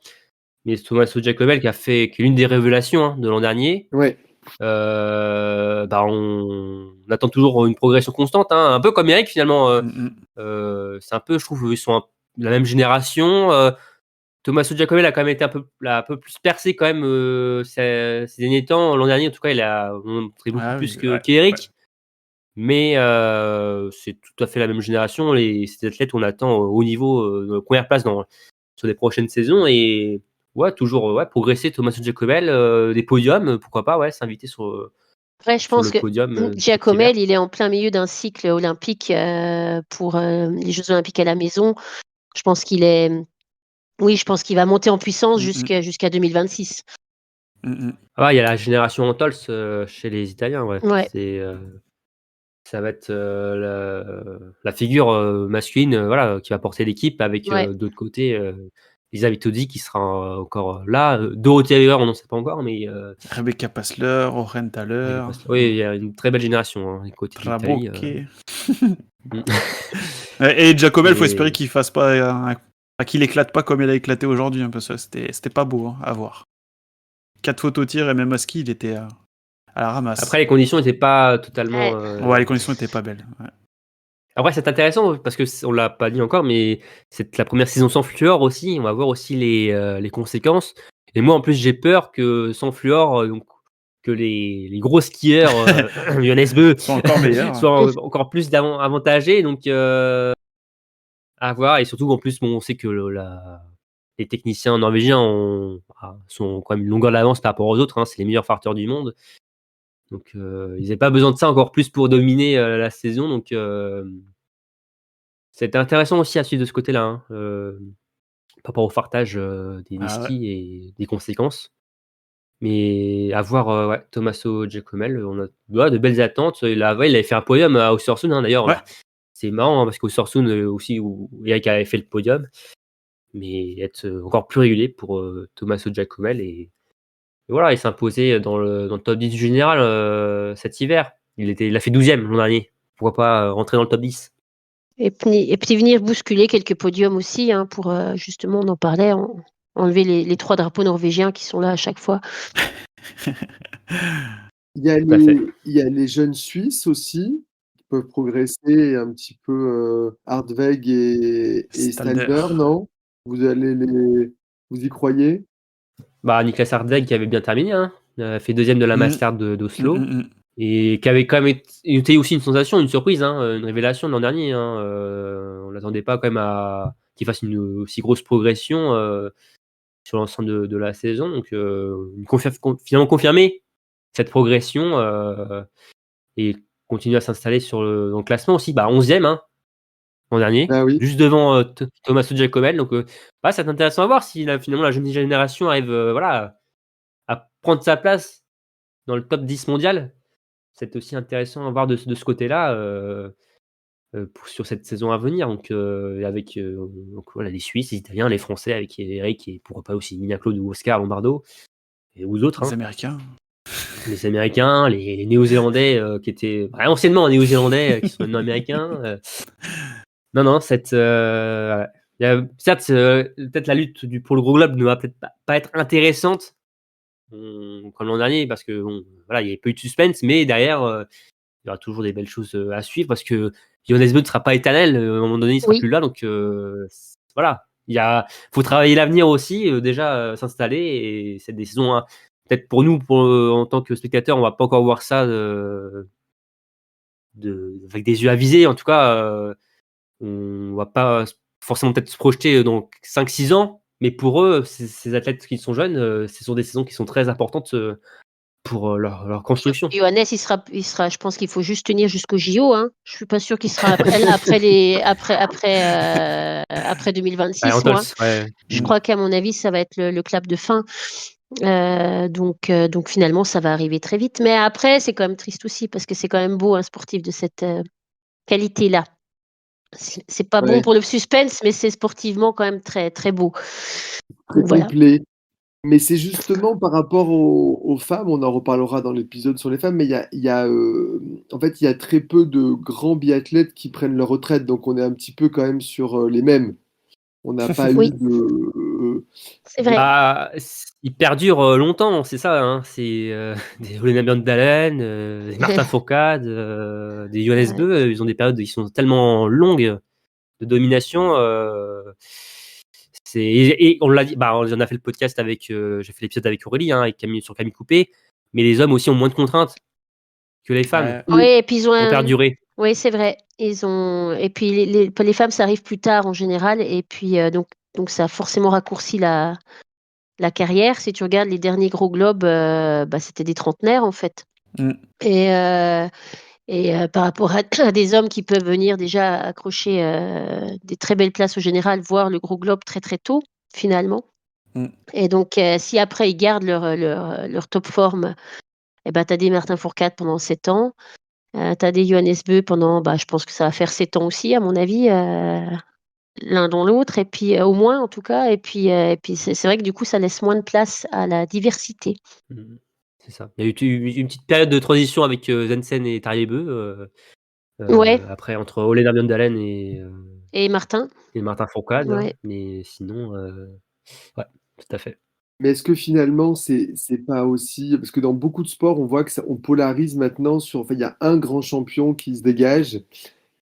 Mais Tommaso Giacobelli qui est l'une des révélations de l'an dernier. Ouais. On attend toujours une progression constante, hein, un peu comme Eric finalement. C'est un peu, je trouve, ils sont la même génération. Tommaso Giacobelli a quand même été un peu plus percé quand même ces derniers temps. L'an dernier, en tout cas, il a montré beaucoup plus qu'Eric. Ouais. Mais c'est tout à fait la même génération. Ces athlètes, on attend au haut niveau, première place sur les prochaines saisons. Et toujours progresser. Tommaso Giacobelli, des podiums, pourquoi pas, s'inviter sur. Après, je pense que Giacobelli, il est en plein milieu d'un cycle olympique pour les Jeux Olympiques à la maison. Je pense qu'il va monter en puissance jusqu'à 2026. Il y a la génération Antols chez les Italiens. Ouais. Ça va être la figure masculine qui va porter l'équipe avec d'autre côté Lisa Vitozzi qui sera encore là. Dorothea Hauer, on n'en sait pas encore, mais Rebecca Passler, Oren Thaler. Oui, il y a une très belle génération côté d'Italie. Et Giacobelli, il faut espérer qu'il fasse pas qu'il éclate pas comme il a éclaté aujourd'hui, parce que c'était pas beau à voir. 4 fautes au tir et même à ski, il était à la ramasse. Après, les conditions n'étaient pas totalement. Les conditions n'étaient pas belles. Ouais. Après, c'est intéressant parce que on l'a pas dit encore, mais c'est la première saison sans fluor aussi. On va voir aussi les conséquences. Et moi, en plus, j'ai peur que sans fluor, donc que les gros skieurs Johannes Bö soient encore meilleurs, soient encore plus avantagés. Donc, à voir. Et surtout, en plus, on sait que les techniciens norvégiens sont quand même une longueur d'avance par rapport aux autres. C'est les meilleurs farteurs du monde. Donc, ils n'avaient pas besoin de ça encore plus pour dominer la saison. Donc, c'était intéressant aussi à suivre de ce côté-là, par rapport au fartage des skis et des conséquences. Mais à voir Tommaso Giacobelli, on a de belles attentes. Il avait fait un podium à Östersund, d'ailleurs. Ouais. C'est marrant parce qu'Östersund aussi, où Eric avait fait le podium. Mais être encore plus régulier pour Tommaso Giacobelli et voilà, il s'est imposé dans le top 10 du général cet hiver. Il a fait 12e l'an dernier. Pourquoi pas rentrer dans le top 10 ? Et puis venir bousculer quelques podiums aussi, pour justement, on en parlait, enlever les 3 drapeaux norvégiens qui sont là à chaque fois. Il y a les jeunes Suisses aussi qui peuvent progresser un petit peu, Hartweg et Stalder, non ? Vous y croyez ? Niklas Hartweg qui avait bien terminé, a fait 2e de la Master d'Oslo et qui avait quand même été aussi une sensation, une surprise, une révélation de l'an dernier. On l'attendait pas quand même qu'il fasse une aussi grosse progression sur l'ensemble de la saison. Donc finalement confirmer cette progression et continuer à s'installer dans le classement aussi. 11e l'an dernier, juste devant Tommaso Giacobelli. Donc, c'est intéressant à voir si finalement la jeune génération arrive à prendre sa place dans le top 10 mondial. C'est aussi intéressant à voir de ce côté-là sur cette saison à venir. Donc, avec les Suisses, les Italiens, les Français, avec Eric et pourquoi pas aussi Nina Claude ou Oscar Lombardo et aux autres. Les Américains. Les Américains, les Néo-Zélandais qui étaient anciennement Néo-Zélandais qui sont maintenant Américains. Non, certes, peut-être la lutte pour le gros globe ne va peut-être pas être intéressante comme l'an dernier parce que il y avait pas eu de suspense, mais derrière il y aura toujours des belles choses à suivre parce que Johannes Bö ne sera pas éternel, à un moment donné il sera plus là, donc voilà, faut travailler l'avenir aussi, déjà s'installer, et c'est des saisons peut-être pour nous en tant que spectateurs on va pas encore voir ça avec des yeux avisés, en tout cas. On va pas forcément peut-être se projeter dans 5-6 ans, mais pour eux, ces athlètes qui sont jeunes, ce sont des saisons qui sont très importantes pour leur construction. Johannes, il sera, je pense qu'il faut juste tenir jusqu'au JO. Je suis pas sûr qu'il sera après 2026. Je crois qu'à mon avis, ça va être le clap de fin. Donc finalement, ça va arriver très vite. Mais après, c'est quand même triste aussi parce que c'est quand même beau un sportif de cette qualité-là. C'est pas bon pour le suspense, mais c'est sportivement quand même très très beau. Très complet. Mais c'est justement par rapport aux femmes, on en reparlera dans l'épisode sur les femmes, mais en fait, il y a très peu de grands biathlètes qui prennent leur retraite, donc on est un petit peu quand même sur les mêmes. On n'a pas eu Oui, c'est vrai. Bah, ils perdurent longtemps, c'est ça. Hein. C'est des Olena Björndalen, des Martin Fourcade, des Johannes Ouais. Bö. Ils ont des périodes qui sont tellement longues de domination. Et on l'a dit, bah, on en a fait le podcast avec. J'ai fait l'épisode avec Aurélie, hein, avec sur Camille Coupé. Mais les hommes aussi ont moins de contraintes que les femmes Oui, et puis ils ont pour perdurer. Oui, c'est vrai. Et puis les femmes, ça arrive plus tard en général, et puis donc ça a forcément raccourci la carrière. Si tu regardes les derniers gros globes, bah, c'était des trentenaires en fait. Mm. Et par rapport à des hommes qui peuvent venir déjà accrocher des très belles places au général, voire le gros globe très très tôt finalement. Mm. Et donc si après ils gardent leur top forme, eh ben, tu as des Martin Fourcade pendant 7 ans. Tu as des Johannes Bö pendant, bah, je pense que ça va faire 7 ans aussi, à mon avis, l'un dans l'autre, et puis au moins en tout cas. Et puis c'est vrai que du coup, ça laisse moins de place à la diversité. Mhm. C'est ça. Il y a eu une petite période de transition avec Zensen et Tarjei Bø. Ouais, Après, entre Olena Björndalen et Martin. et Martin Fourcade. Hein. Ouais. Mais sinon, ouais, tout à fait. Mais est-ce que finalement, c'est pas aussi. Parce que dans beaucoup de sports, on voit que on polarise maintenant sur. Enfin, il y a un grand champion qui se dégage.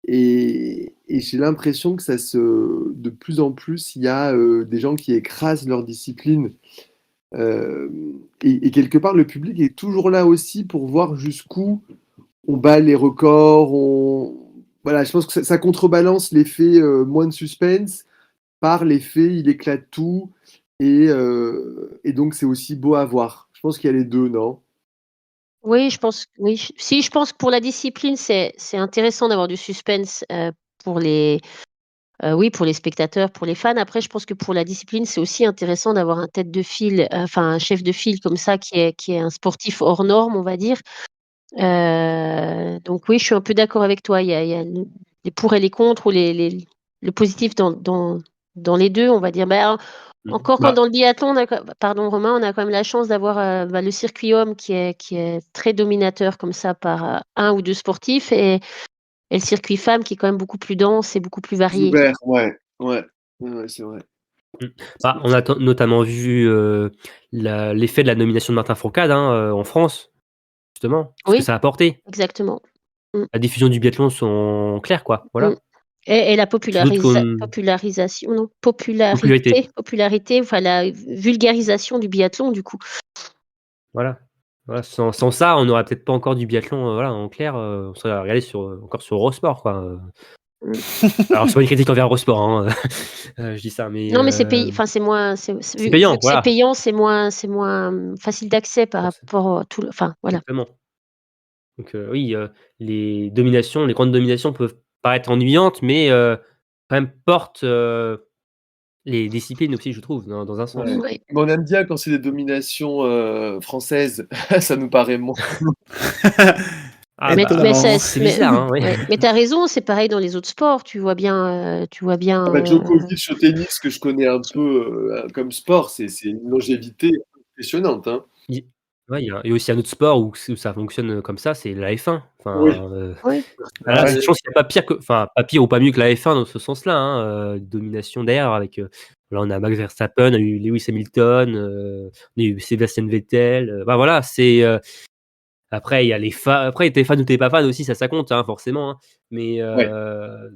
Et j'ai l'impression que de plus en plus, il y a des gens qui écrasent leur discipline. Euh, et quelque part, le public est toujours là aussi pour voir jusqu'où on bat les records. Voilà, je pense que ça contrebalance l'effet moins de suspense par l'effet il éclate tout. Et donc, c'est aussi beau à voir. Je pense qu'il y a les deux, non? Oui, je pense, oui. Si, je pense que pour la discipline, c'est intéressant d'avoir du suspense pour oui, pour les spectateurs, pour les fans. Après, je pense que pour la discipline, c'est aussi intéressant d'avoir un tête de file, enfin un chef de file comme ça qui est un sportif hors norme, on va dire. Donc oui, je suis un peu d'accord avec toi. Il y a les pour et les contre, ou le positif dans les deux, on va dire. Bah, encore quand Bah, dans le biathlon, pardon Romain, on a quand même la chance d'avoir bah, le circuit homme qui est très dominateur comme ça par un ou deux sportifs, et le circuit femme qui est quand même beaucoup plus dense et beaucoup plus varié. Zuber, ouais. Ouais, ouais, c'est vrai. bah, on a notamment vu l'effet de la nomination de Martin Fourcade en France, justement, ce que Oui, ça a apporté. exactement. Mm, La diffusion du biathlon sont claires, quoi. mm. Voilà. Et la Sur d'autres popularisation, non, popularité. popularité, enfin la vulgarisation du biathlon, du coup. Voilà. Voilà. Sans ça, on n'aurait peut-être pas encore du biathlon voilà, en clair. On serait regardé encore sur Eurosport, quoi. Mm. Alors, c'est pas une critique envers Eurosport, hein. Je dis ça, mais Non, mais c'est payé, enfin c'est moins, c'est vu payant, que c'est voilà. payant, c'est moins facile d'accès par Forcément. rapport à tout enfin voilà. Exactement. Donc, oui, les grandes dominations peuvent paraître ennuyantes, mais quand même portent les disciplines aussi, je trouve, dans un sens. Ouais. Ouais. Mais on aime bien quand c'est des dominations françaises. Ça nous paraît moins. Ah Mais, bah, mais, Étonnamment. c'est bizarre, hein, oui. ouais. Mais t'as raison, c'est pareil dans les autres sports. Tu vois bien, Ah bah, Djokovic au tennis, que je connais un peu comme sport, c'est une longévité impressionnante. Hein. Il ouais, il y a aussi un autre sport où ça fonctionne comme ça, c'est la F1. Oui. Enfin, ouais. là, Ouais. je pense qu'il n'y a pas pire enfin, pas pire ou pas mieux que la F1 dans ce sens-là, hein, domination d'air avec, là, on a Max Verstappen, on a eu Lewis Hamilton, on a eu Sébastien Vettel, bah, voilà, après il y a après t'es fan ou t'es pas fan aussi, ça compte, hein, forcément, hein, mais Ouais.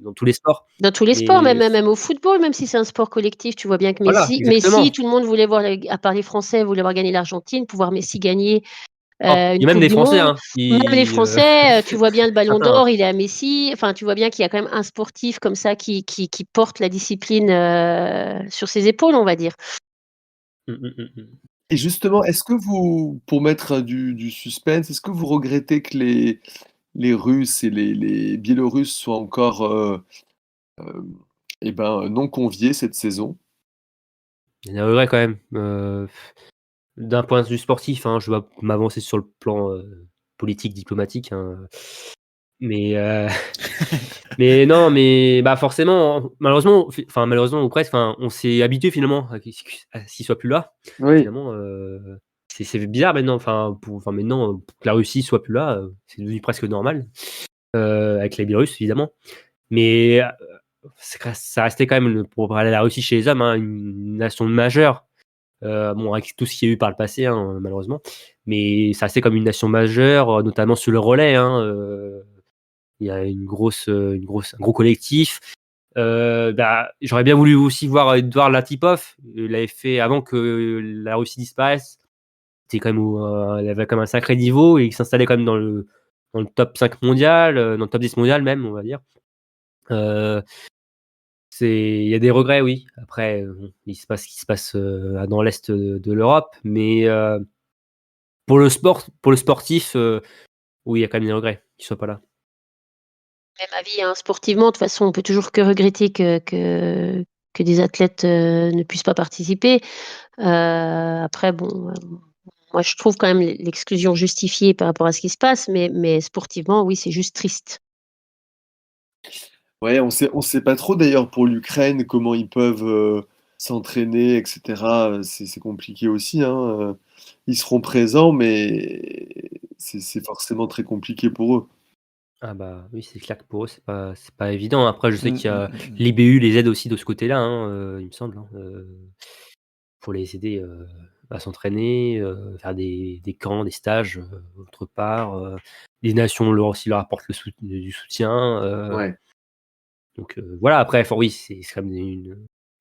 dans tous les sports. Dans tous les sports, Mais même au football, même si c'est un sport collectif, tu vois bien que voilà, Messi, exactement. tout le monde voulait voir, à part les Français, voulait voir gagner l'Argentine, pouvoir Messi gagner Oh, il y une a même Coupe des du Français, Monde. hein, Même les qui, Français, tu vois bien le Ballon certains, hein. d'Or, il est à Messi. Enfin, tu vois bien qu'il y a quand même un sportif comme ça qui porte la discipline sur ses épaules, on va dire. Et justement, est-ce que vous, pour mettre du suspense, est-ce que vous regrettez que les Russes et les Biélorusses soient encore euh, non conviés cette saison? Il y en a vrai quand même. D'un point de vue sportif, hein, je vais m'avancer sur le plan politique, diplomatique. Hein. Mais, mais non, mais bah forcément, malheureusement, malheureusement ou presque, on s'est habitué finalement à ce qu'il soit plus là. Oui. Finalement, c'est bizarre maintenant. Maintenant que la Russie soit plus là, c'est devenu presque normal avec les Biélorusses évidemment. Mais ça restait quand même, pour parler de la Russie chez les hommes, hein, une nation majeure. Bon, avec tout ce qu'il y a eu par le passé, hein, malheureusement, mais ça restait comme une nation majeure, notamment sur le relais. Il y a un gros collectif. J'aurais bien voulu aussi voir Edouard Latipov. Il l'avait fait avant que la Russie disparaisse. Il avait quand même un sacré niveau et il s'installait quand même dans le top 5 mondial, dans le top 10 mondial même, on va dire. Il y a des regrets, oui. Après, il se passe ce qui se passe dans l'est de l'Europe, mais pour le sportif, oui, il y a quand même des regrets qu'il soit pas là. Même avis, hein, sportivement, de toute façon, on peut toujours que regretter que des athlètes ne puissent pas participer. Après, bon, moi, je trouve quand même l'exclusion justifiée par rapport à ce qui se passe, mais sportivement, oui, c'est juste triste. Ouais, on sait pas trop d'ailleurs pour l'Ukraine comment ils peuvent s'entraîner, etc. C'est compliqué aussi, hein. Ils seront présents, mais c'est forcément très compliqué pour eux. Ah bah oui, c'est clair que pour eux, c'est pas évident. Après, je sais qu'il y a Mm. l'IBU les aide aussi de ce côté-là, il me semble, pour les aider à s'entraîner, faire des camps, des stages autre part. Les nations leur apportent du soutien. Ouais. Donc voilà, après, oui, c'est quand même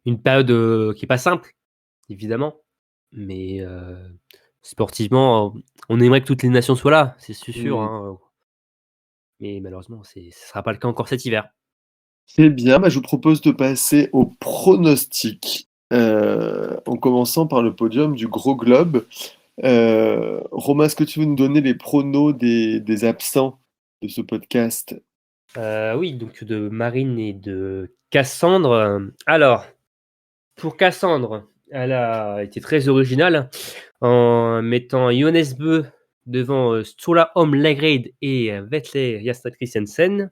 une période qui est pas simple, évidemment, mais sportivement, on aimerait que toutes les nations soient là, c'est sûr, Mm. hein, mais malheureusement, ce sera pas le cas encore cet hiver. C'est bien, bah, je vous propose de passer au pronostic, en commençant par le podium du Gros Globe. Romain, est-ce que tu veux nous donner les pronos des absents de ce podcast? Oui, donc de Marine et de Cassandre. Alors, pour Cassandre, elle a été très originale en mettant Johannes Bö devant Sturla Holm Lagrade et Vetle Jasna Christiansen.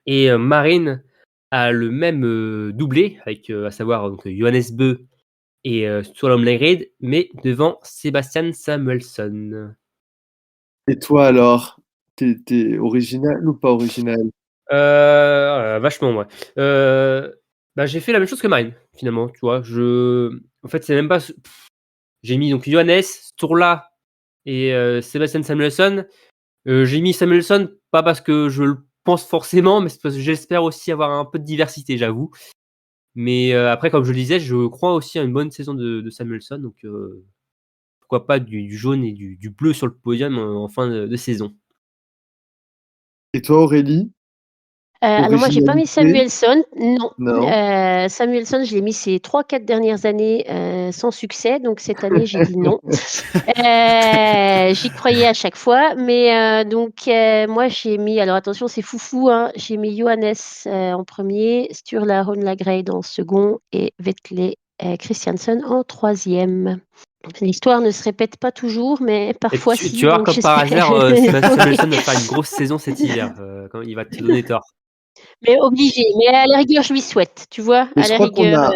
Et Marine a le même doublé, avec à savoir donc, Johannes Bö et Sturla Holm Lagrade, mais devant Sebastian Samuelsson. Et toi alors, t'es original ou pas original? Vachement, ouais. J'ai fait la même chose que Marine, finalement, tu vois. En fait, c'est même pas. J'ai mis donc Johannes, Sturla et Sebastian Samuelsson. J'ai mis Samuelsson, pas parce que je le pense forcément, mais c'est parce que j'espère aussi avoir un peu de diversité, j'avoue. Mais après, comme je le disais, je crois aussi à une bonne saison de Samuelsson, donc pourquoi pas du jaune et du bleu sur le podium en fin de saison. Et toi Aurélie? Alors moi, j'ai pas mis Originalité? Samuelsson. Non. Non? Samuelsson, je l'ai mis ces 3-4 dernières années sans succès. Donc cette année, j'ai dit non. J'y croyais à chaque fois. Mais moi, j'ai mis, alors attention, c'est foufou, hein, j'ai mis Johannes en premier, Sturla Holmlagrade en second et Vetle Christiansen en troisième. L'histoire ne se répète pas toujours, mais Et parfois tu si, vas voir donc comme par j'espère. hasard, Samuelsson va faire une grosse saison cet hiver. Quand il va te donner tort. Mais obligé. Mais à la rigueur, je lui souhaite, tu vois, Mais à je la crois qu'on rigueur. a,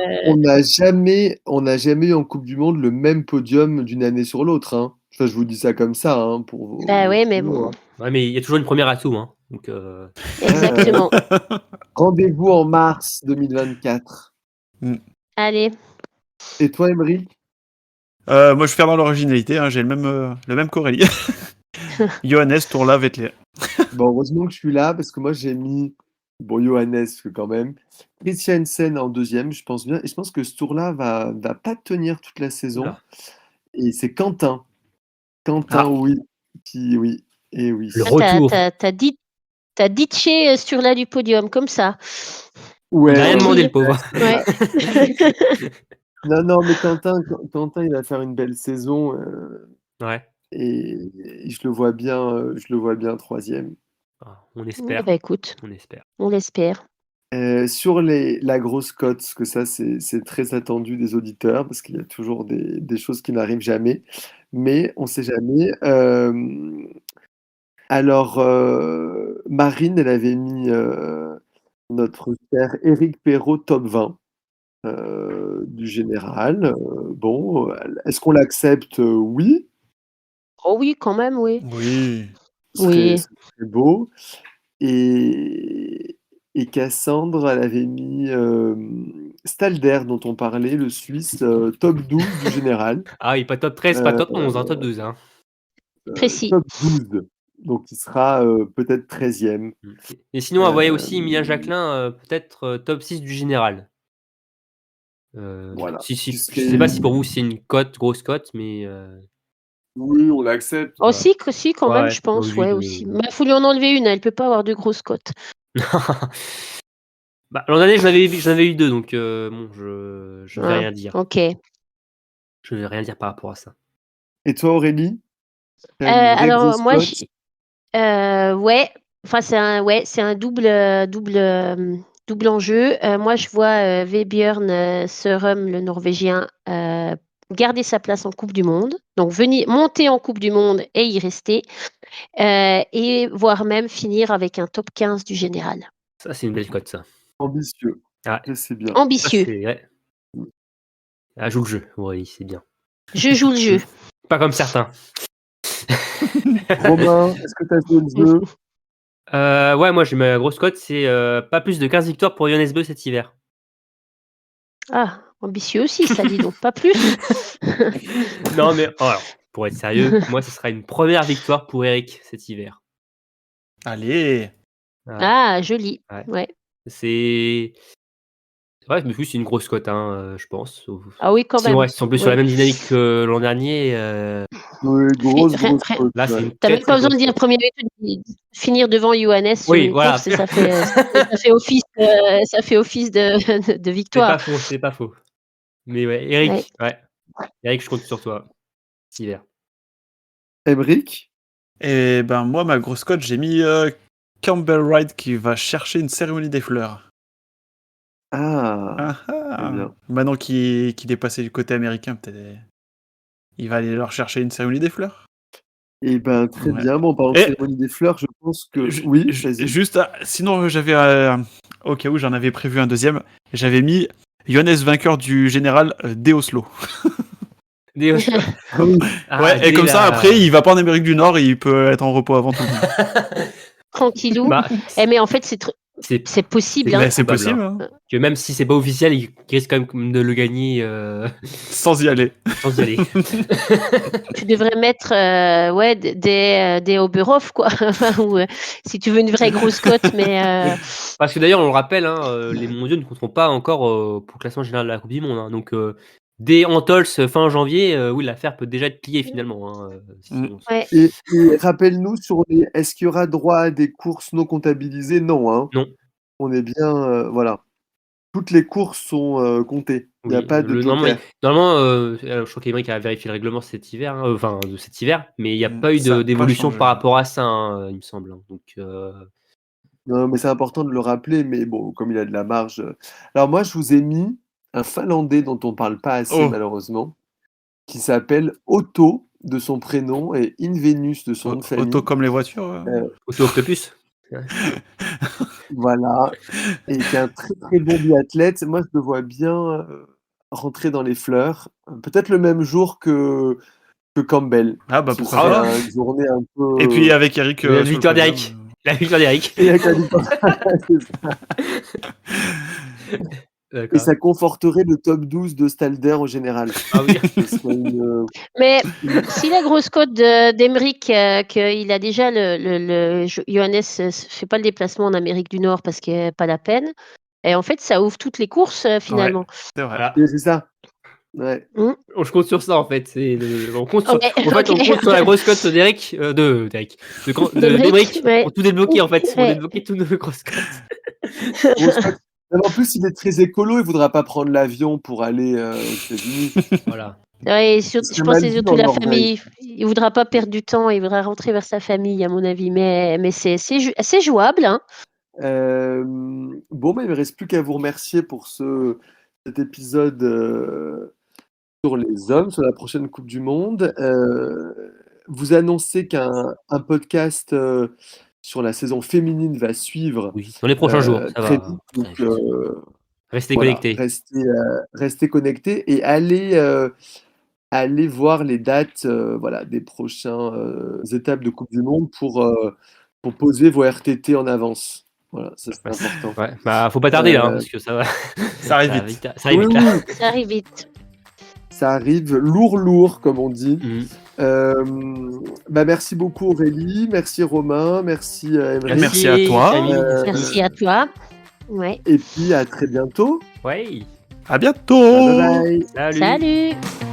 on n'a jamais eu en Coupe du Monde le même podium d'une année sur l'autre, hein. Enfin, je vous dis ça comme ça, hein, pour Bah vos ouais, mais pronos, bon, hein. Ouais, mais il y a toujours une première à tout, hein. Donc, exactement. Rendez-vous en mars 2024. Allez, Et toi, Emery? Moi, je vais faire dans l'originalité, hein, j'ai le même qu'Aurélie. Johannes, Tourla, Vettel. Bon, heureusement que je suis là, parce que moi, j'ai mis, bon, Johannes, parce que quand même, Christiansen en deuxième, je pense bien, et je pense que ce tour-là va pas tenir toute la saison, oula. et c'est Quentin. Quentin, Ah, oui, oui, et oui. le ah, retour. t'as ditché sur là du podium, comme ça. Il n'a Ouais, rien ouais, demandé, Tranquille. le pauvre. Ouais. non, mais Quentin, il va faire une belle saison, Ouais. et je le vois bien troisième. Ah, on Eh espère. ben, écoute, On espère. on l'espère. Sur la grosse cote, parce que ça, c'est très attendu des auditeurs, parce qu'il y a toujours des choses qui n'arrivent jamais, mais on ne sait jamais. Alors, Marine, elle avait mis notre cher Éric Perrault top 20 du général. Bon, est-ce qu'on l'accepte? Oui, Oh oui, quand même, oui. Oui. Oui. ce serait beau. Et Cassandre, elle avait mis Stalder, dont on parlait, le Suisse, top 12 du général. Ah oui, pas top 13, pas Euh, top 11, hein, top 12. Hein. Précis. Top 12. Donc il sera peut-être 13e. Et sinon, on voyait Euh, aussi Emilien Jacquelin, peut-être top 6 du général. Voilà. Si, Qui je serait- sais pas si pour vous c'est une cote, grosse cote, mais Oui, on l'accepte. Aussi, si, quand même, ouais, je au pense, vu ouais, de- aussi. Mais il faut lui en enlever une, elle peut pas avoir de grosses cotes. Bah, l'an dernier, j'en avais eu 2, donc bon, je vais Ah, rien dire. ok. Je vais rien dire par rapport à ça. Et toi, Aurélie? T'as une vraie Alors, grosse moi, cote? ouais, enfin, c'est un double enjeu. Moi, je vois Vebjørn Sørum, le Norvégien, garder sa place en Coupe du Monde, donc venir monter en Coupe du Monde et y rester, et voire même finir avec un top 15 du général. Ça, c'est une belle cote, ça. Ambitieux. Ah, Je sais bien. ça, Ambitieux. c'est ouais. Ah, joue le jeu, oui, c'est bien. Je joue le jeu. Pas comme certains. Romain, est-ce que tu as joué le jeu? Ouais, moi, j'ai ma grosse cote, c'est pas plus de 15 victoires pour Johannes Beu cet hiver. Ah, ambitieux aussi, ça dit donc, pas plus. Non, mais alors, pour être sérieux, moi, ce sera une première victoire pour Eric cet hiver. Allez. Ah, joli. Ouais. Ouais. C'est ouais, mais oui, c'est une grosse cote, hein, je pense. Ah oui, quand Si même. on reste en plus sur la Ouais. même dynamique que l'an dernier, Oui, grosse Rien- cote. là, c'est Ouais. une T'as très, même très pas besoin de grosse dire cote. premier finir devant Johannes sur Oui, une voilà. course et ça fait office de C'est victoire. pas faux, c'est pas faux. Mais ouais, Ouais. Eric, je compte sur toi cet hiver. Emric? Et ben moi, ma grosse cote, j'ai mis Campbell Wright qui va chercher une cérémonie des fleurs. Ah, Ah très ah. bien. Maintenant qu'il est passé du côté américain, peut-être il va aller leur chercher une cérémonie des fleurs. Eh ben, très Ouais. bien. Bon, en parlant de Et- cérémonie des fleurs, je pense que... Oui, vas-y. Juste, sinon j'avais, au cas où j'en avais prévu un deuxième, j'avais mis Johannes vainqueur du général dès Oslo. Ah oui. Ouais, et comme ça après il va pas en Amérique du Nord et il peut être en repos avant tout le monde. Tranquillou. Bah, Mais en fait, c'est possible. c'est Hein. Mais c'est probable, possible, hein. hein. Que même si c'est pas officiel, il risque quand même de le gagner Sans y aller. sans y aller. Tu devrais mettre ouais, des Oberhof, quoi. Ou, si tu veux une vraie grosse cote, mais Parce que d'ailleurs, on le rappelle, hein, les mondiaux ne compteront pas encore pour le classement général de la Coupe du Monde. Hein. Donc, dès Antols fin janvier, oui, l'affaire peut déjà être pliée finalement. Hein, ouais. Et rappelle-nous est-ce qu'il y aura droit à des courses non comptabilisées? Non, hein. Non. On est bien, voilà. Toutes les courses sont comptées. Il n'y a Oui, pas de joker. normalement, je crois qu'Emeric a vérifié le règlement cet hiver, hein, enfin de cet hiver, mais il n'y a pas eu Ça a pas d'évolution changé. par rapport à ça, hein, il me semble. Hein. Donc, Non, mais c'est important de le rappeler, mais bon, comme il a de la marge. Alors moi, je vous ai mis un Finlandais dont on parle pas assez, Oh. malheureusement, qui s'appelle Otto de son prénom et Invenus de son nom de famille. Auto comme les voitures. Auto Octopus. Voilà. Et qui est un très très bon biathlète. Moi, je le vois bien rentrer dans les fleurs. Peut-être le même jour que Campbell. Ah bah Ce pourquoi serait pas. une journée un peu... Et puis avec Eric. La sur le victoire podium, d'Eric. La victoire d'Eric. Et avec la victoire. C'est ça. Et D'accord. ça conforterait le top 12 de Stalder au général. Ah oui. Ce serait une... Mais si la grosse cote d'Emeric, qu'il a déjà Johannes ne fait pas le déplacement en Amérique du Nord parce qu'il n'y a pas la peine, et en fait, ça ouvre toutes les courses finalement. C'est vrai. Voilà. Et c'est ça. Ouais. Je compte sur ça en fait. On compte sur, Ouais, en fait, on ok. compte sur la grosse cote d'Eric, d'Eric, D'Emeric, d'Emeric ouais. pour tout débloquer en fait, pour Ouais. débloquer toutes nos grosses cotes. Grosse cote. Mais en plus, il est très écolo, il voudra pas prendre l'avion pour aller aux États-unis. Voilà. Ouais, C'est je mal pense que c'est vu surtout en la Norvège. famille. Il voudra pas perdre du temps, il voudra rentrer vers sa famille, à mon avis. Mais c'est jouable. Hein. Bon, bah, il me reste plus qu'à vous remercier pour cet épisode sur les hommes, sur la prochaine Coupe du Monde. vous annoncer qu'un podcast sur la saison féminine va suivre Oui, dans les prochains jours, ça très va. vite. très Donc, vite. Restez voilà, connectés. restez connectés et allez voir les dates des prochaines étapes de Coupe du Monde pour poser vos RTT en avance. Voilà, ça c'est important. Ouais, bah faut pas tarder là, parce que ça va. Ça arrive vite. Ça arrive Oui, vite là. oui, Ça arrive vite. ça arrive lourd, comme on dit. Mhm. Merci beaucoup Aurélie, merci Romain, merci Emery. Merci à toi. Camille. Merci à toi. Ouais. Et puis à très bientôt. Ouais. À bientôt. Bye bye. Salut. Salut.